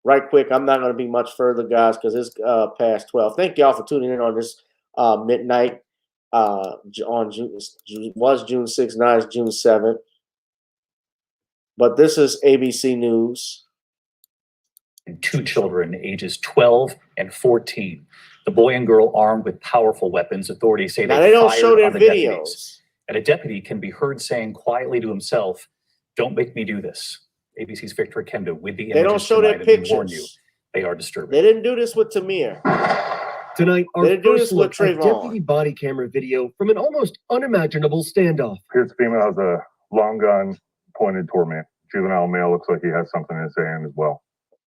right quick, I'm not going to be much further, guys, because it's past 12. Thank y'all for tuning in on this midnight on June, was June 6th, now it's June 7th. But this is ABC News. And 2 children, ages 12 and 14. The boy and girl armed with powerful weapons. Authorities say Now, they don't show their videos. Deputies. And a deputy can be heard saying quietly to himself, "Don't make me do this." ABC's Victor Kendo with the images. They don't show their tonight, and we warn pictures. you, they are disturbing. They didn't do this with Tamir. Tonight, our They didn't do first this with look at Trayvon. deputy body camera video from an almost unimaginable standoff. Appears female has a long gun pointed toward me. Juvenile male looks like he has something in his hand as well.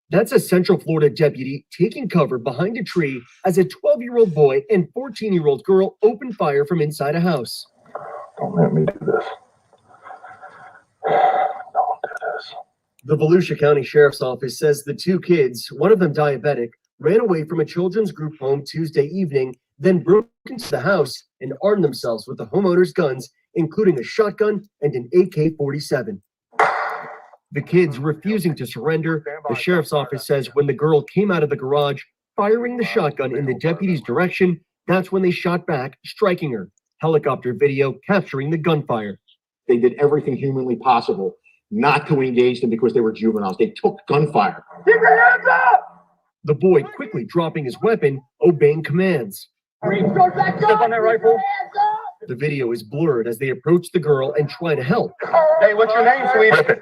That's a Central Florida deputy taking cover behind a tree as a 12-year-old boy and 14-year-old girl open fire from inside a house. Don't let me do this. Don't do this. The Volusia County Sheriff's Office says the 2 kids, one of them diabetic, ran away from a children's group home Tuesday evening, then broke into the house and armed themselves with the homeowner's guns, including a shotgun and an AK-47. The kids refusing to surrender. The sheriff's office says when the girl came out of the garage, firing the shotgun in the deputy's direction, that's when they shot back, striking her. Helicopter video capturing the gunfire. They did everything humanly possible not to engage them because they were juveniles. They took gunfire. Keep your hands up! The boy quickly dropping his weapon, obeying commands. Step on that rifle. The video is blurred as they approach the girl and try to help. Hey, what's your name, sweetie?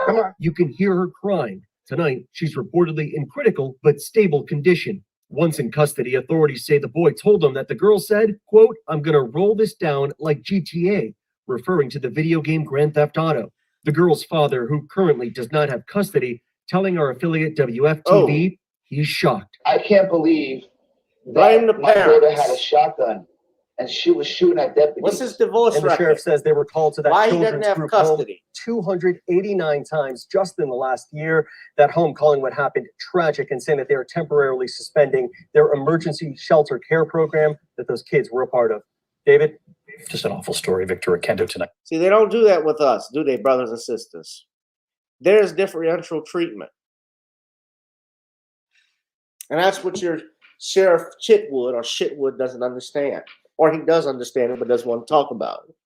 Come on. You can hear her crying. Tonight, she's reportedly in critical but stable condition. Once in custody, authorities say the boy told them that the girl said, quote, "I'm gonna roll this down like GTA," referring to the video game Grand Theft Auto. The girl's father, who currently does not have custody, telling our affiliate WFTV he's shocked. I can't believe Blame the that my daughter parents. had a shotgun and she was shooting at deputies. What's his divorce And the record? sheriff says they were called to that Why he doesn't children's have group home custody? 289 times just in the last year. That home calling what happened tragic and saying that they are temporarily suspending their emergency shelter care program that those kids were a part of. David? Just an awful story, Victor Kendo tonight. See, they don't do that with us, do they, brothers and sisters? There's differential treatment. And that's what your Sheriff Chitwood or Shitwood doesn't understand. Or he does understand it, but doesn't want to talk about it.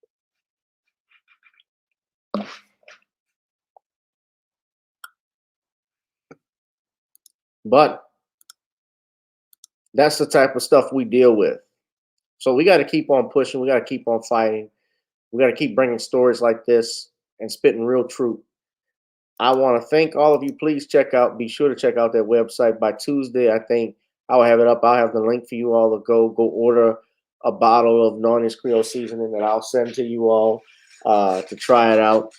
But that's the type of stuff we deal with. So we got to keep on pushing. We got to keep on fighting. We got to keep bringing stories like this and spitting real truth. I want to thank all of you. Please be sure to check out that website by Tuesday. I think I'll have it up. I'll have the link for you all to go order a bottle of Narnia's Creole seasoning that I'll send to you all to try it out.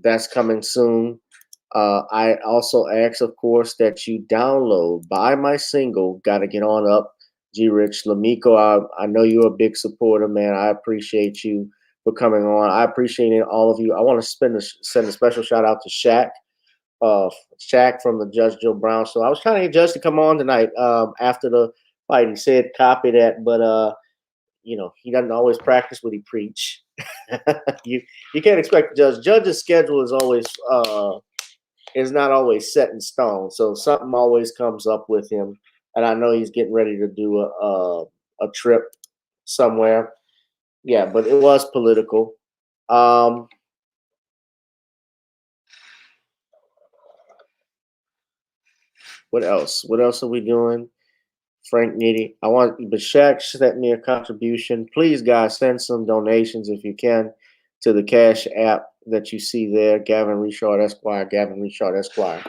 That's coming soon. I also ask, of course, that you buy my single, Gotta Get On Up, G. Rich Lamico. I know you're a big supporter, man. I appreciate you for coming on. I appreciate all of you. I want to send a special shout out to Shaq. Shaq from the Judge Joe Brown show. I was trying to get Judge to come on tonight after the fight. He said copy that, but he doesn't always practice what he preach. You can't expect the Judge's schedule is not always set in stone, so something always comes up with him, and I know he's getting ready to do a trip somewhere. Yeah, but it was political. Um, what else? What else are we doing? Frank Nitty. I want Bashak sent me a contribution. Please, guys, send some donations if you can to the Cash app that you see there. Gavin Richard Esquire. Gavin Richard Esquire.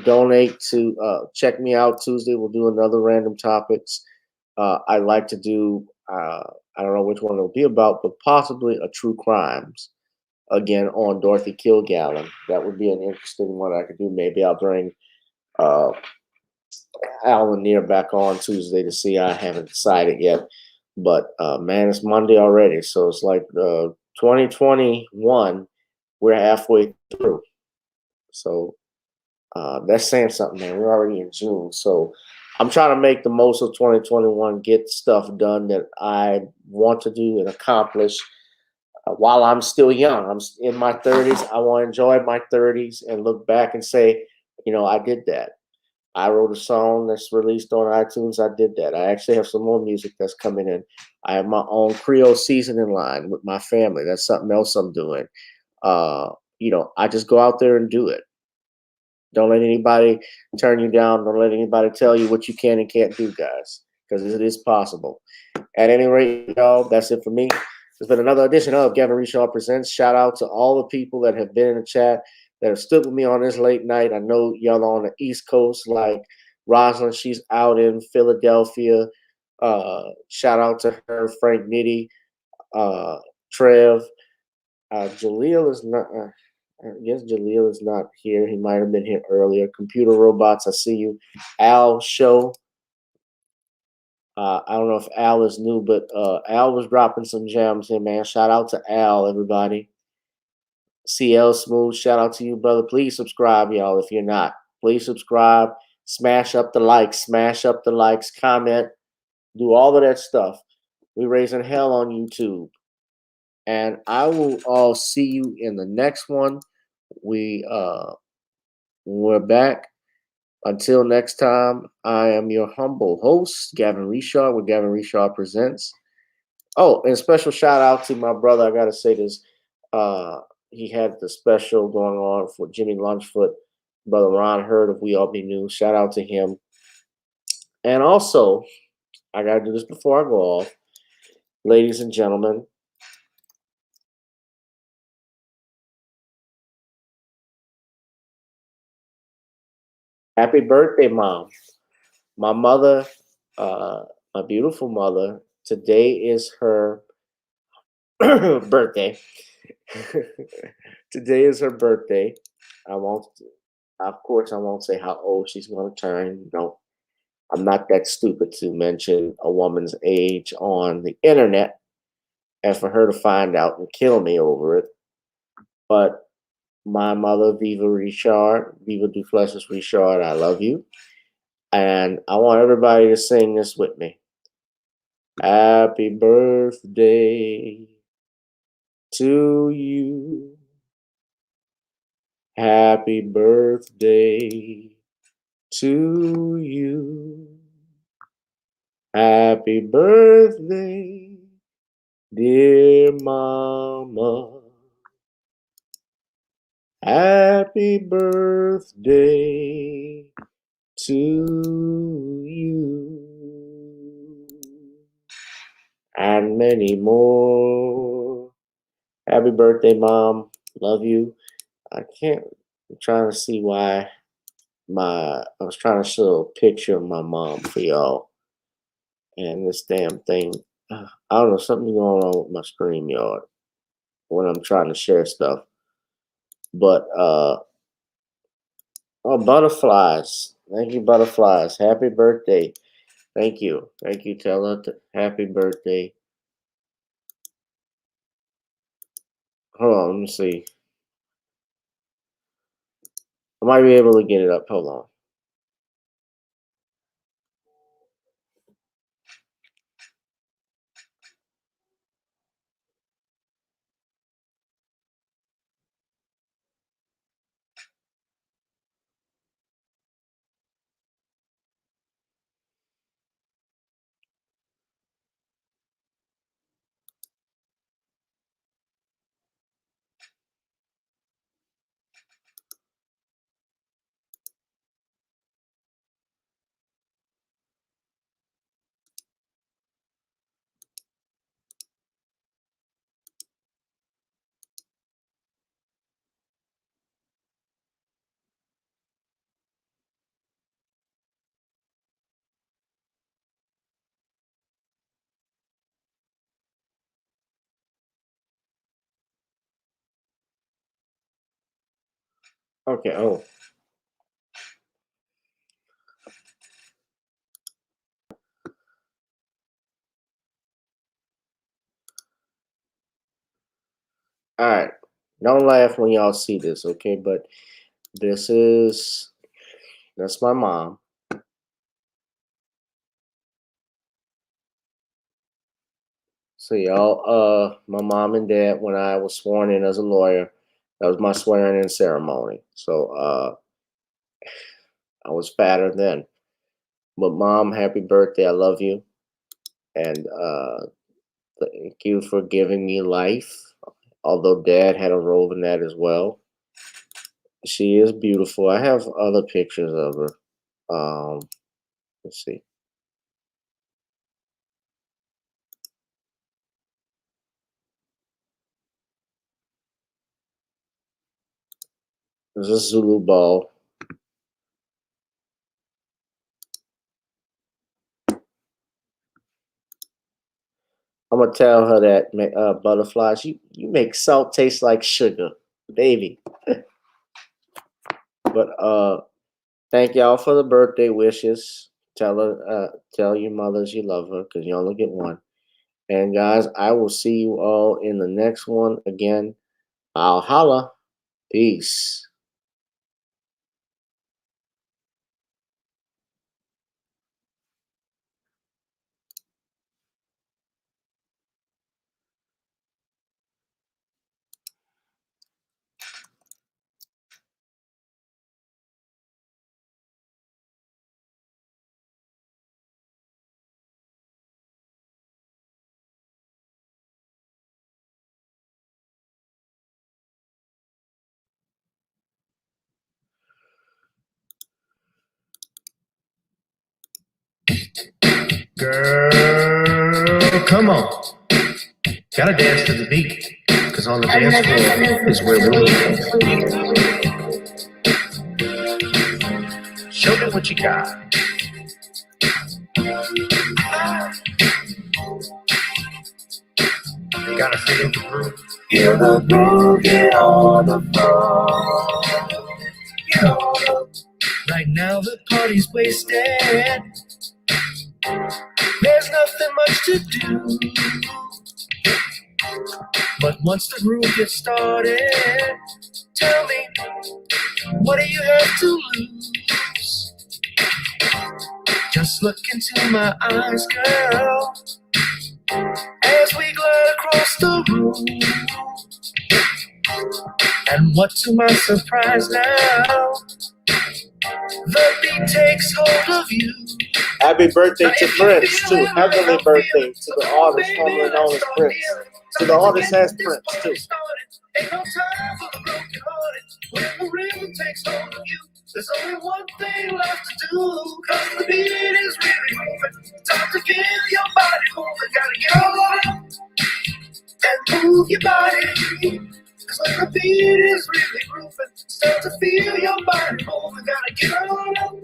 Donate to check me out Tuesday. We'll do another random topics. I like to do. I don't know which one it'll be about, but possibly a true crimes again on Dorothy Kilgallen. That would be an interesting one I could do. Maybe I'll bring Alan Near back on Tuesday to see. I haven't decided yet, but man, it's Monday already, so it's like 2021. We're halfway through, so that's saying something, man. We're already in June, so I'm trying to make the most of 2021, get stuff done that I want to do and accomplish while I'm still young. I'm in my 30s. I want to enjoy my 30s and look back and say, I did that. I wrote a song that's released on iTunes. I did that. I actually have some more music that's coming in. I have my own Creole seasoning line with my family. That's something else I'm doing. I just go out there and do it. Don't let anybody turn you down. Don't let anybody tell you what you can and can't do, guys, because it is possible. At any rate, y'all, that's it for me. It's been another edition of Gavin Reshaw Presents. Shout out to all the people that have been in the chat, that have stood with me on this late night. I know y'all on the East Coast, like Rosalind, she's out in Philadelphia. Shout out to her, Frank Nitty, Trev. Jaleel is not. I guess Jaleel is not here. He might have been here earlier. Computer Robots, I see you. Al Show. I don't know if Al is new, but Al was dropping some gems here, man. Shout out to Al, everybody. CL Smooth, shout out to you, brother. Please subscribe, y'all, if you're not. Please subscribe. Smash up the likes. Smash up the likes. Comment. Do all of that stuff. We're raising hell on YouTube. And I will all see you in the next one. We're back. Until next time, I am your humble host, Gavin Reshaw, with Gavin Reshaw Presents. Oh, and a special shout out to my brother. I gotta say this. He had the special going on for Jimmy Lunchfoot. Brother Ron Hurd of We All Be News. Shout out to him. And also, I gotta do this before I go off. Ladies and gentlemen, happy birthday, Mom. My mother, my beautiful mother, today is her birthday. Today is her birthday. Of course, I won't say how old she's going to turn. No, I'm not that stupid to mention a woman's age on the internet and for her to find out and kill me over it. But my mother, Viva Richard, Viva Duplessis Richard, I love you. And I want everybody to sing this with me. Happy birthday to you. Happy birthday to you. Happy birthday, dear Mama. Happy birthday to you. And many more. Happy birthday, Mom. Love you. I'm trying to see why I was trying to show a picture of my mom for y'all. And this damn thing, I don't know, something going on with my StreamYard when I'm trying to share stuff. But, oh, butterflies. Thank you, butterflies. Happy birthday. Thank you. Thank you, Tella. Happy birthday. Hold on, let me see. I might be able to get it up. Hold on. Okay. Oh. All right. Don't laugh when y'all see this, okay? But that's my mom. So y'all, my mom and dad, when I was sworn in as a lawyer, that was my swearing in ceremony. So I was fatter then. But mom, happy birthday. I love you. And thank you for giving me life. Although dad had a role in that as well. She is beautiful. I have other pictures of her. Let's see. There's a Zulu ball. I'm gonna tell her that butterflies, you make salt taste like sugar, baby. But thank y'all for the birthday wishes. Tell your mothers you love her because you only get one. And guys, I will see you all in the next one again. I'll holla. Peace. Girl, come on. Gotta dance to the beat, cause on the dance floor is where we go. Show me what you got. You gotta feel the groove. Feel the groove, get on the floor. Get on. Right now the party's wasted. There's nothing much to do. But once the groove gets started, tell me, what do you have to lose? Just look into my eyes, girl, as we glide across the room. And what to my surprise now, the beat takes hold of you. Happy birthday to Prince, too. Heavenly birthday to the artist formerly known as Prince. To the artist as Prince, too. Ain't no time for the broken hearted. When the rhythm takes hold of you, there's only one thing left to do. Cause the beat is really moving. Time to feel your body moving. Gotta get on up and move your body. Cause when the beat is really grooving, start to feel your body moving. Gotta get on up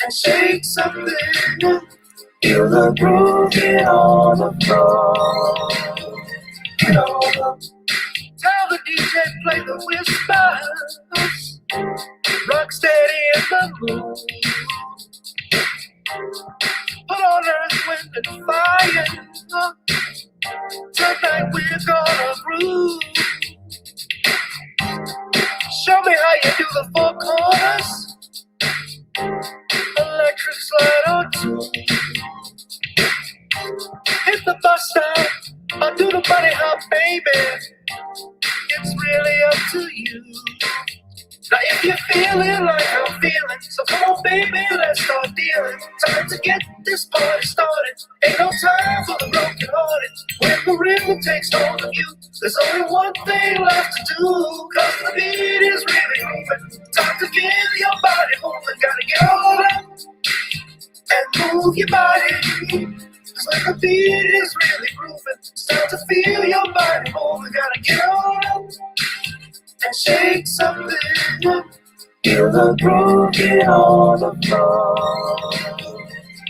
and shake something. Feel the groove, get on the floor. Get on up. Tell the DJ play the whispers. Rock steady in the mood. Put on earth, wind, and fire. Tonight we're gonna groove. Show me how you do the four corners. Electric slide or two. Hit the bus stop or do the bunny hop, baby. It's really up to you. Now if you're feeling like I'm feeling, so come on baby, let's start dealing. Time to get this party started. Ain't no time for the broken hearted. When the rhythm takes hold of you, there's only one thing left to do. Cause the beat is really moving. Time to get your body moving. Gotta get on up and move your body. Cause when the beat is really grooving, start to feel your body moving. Gotta get on up and shake something. Feel the groove, get on the floor.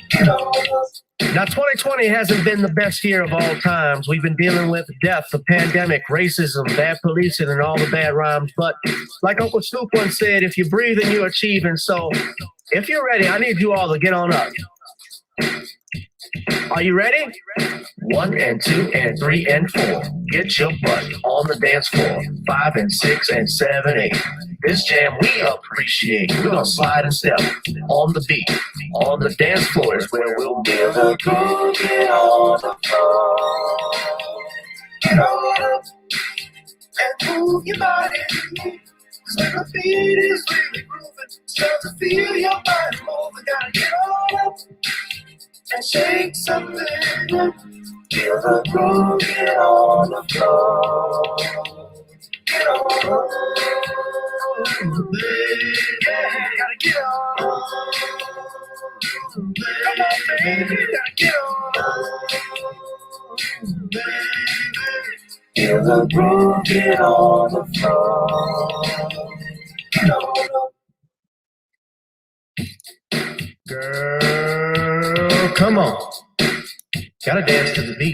Get on up. Now, 2020 hasn't been the best year of all times. We've been dealing with death, the pandemic, racism, bad policing, and all the bad rhymes. But like Uncle Snoop once said, if you're breathing, you're achieving. So if you're ready, I need you all to get on up. Are you ready? 1 and 2 and 3 and 4. Get your butt on the dance floor. 5 and 6 and 7, 8. This jam we appreciate. We're gonna slide and step on the beat. On the dance floor is where we'll give a groove. Get on the floor. Get on up and move your body. 'Cause when the beat is really grooving, start to feel your body moving. Gotta get on up and shake something. Feel the groove, get on the floor. Get on, baby. Gotta get on. Come on, baby. Gotta get on. Baby. Feel the groove, get on the floor. Get on. Girl, come on. Gotta dance to the beat.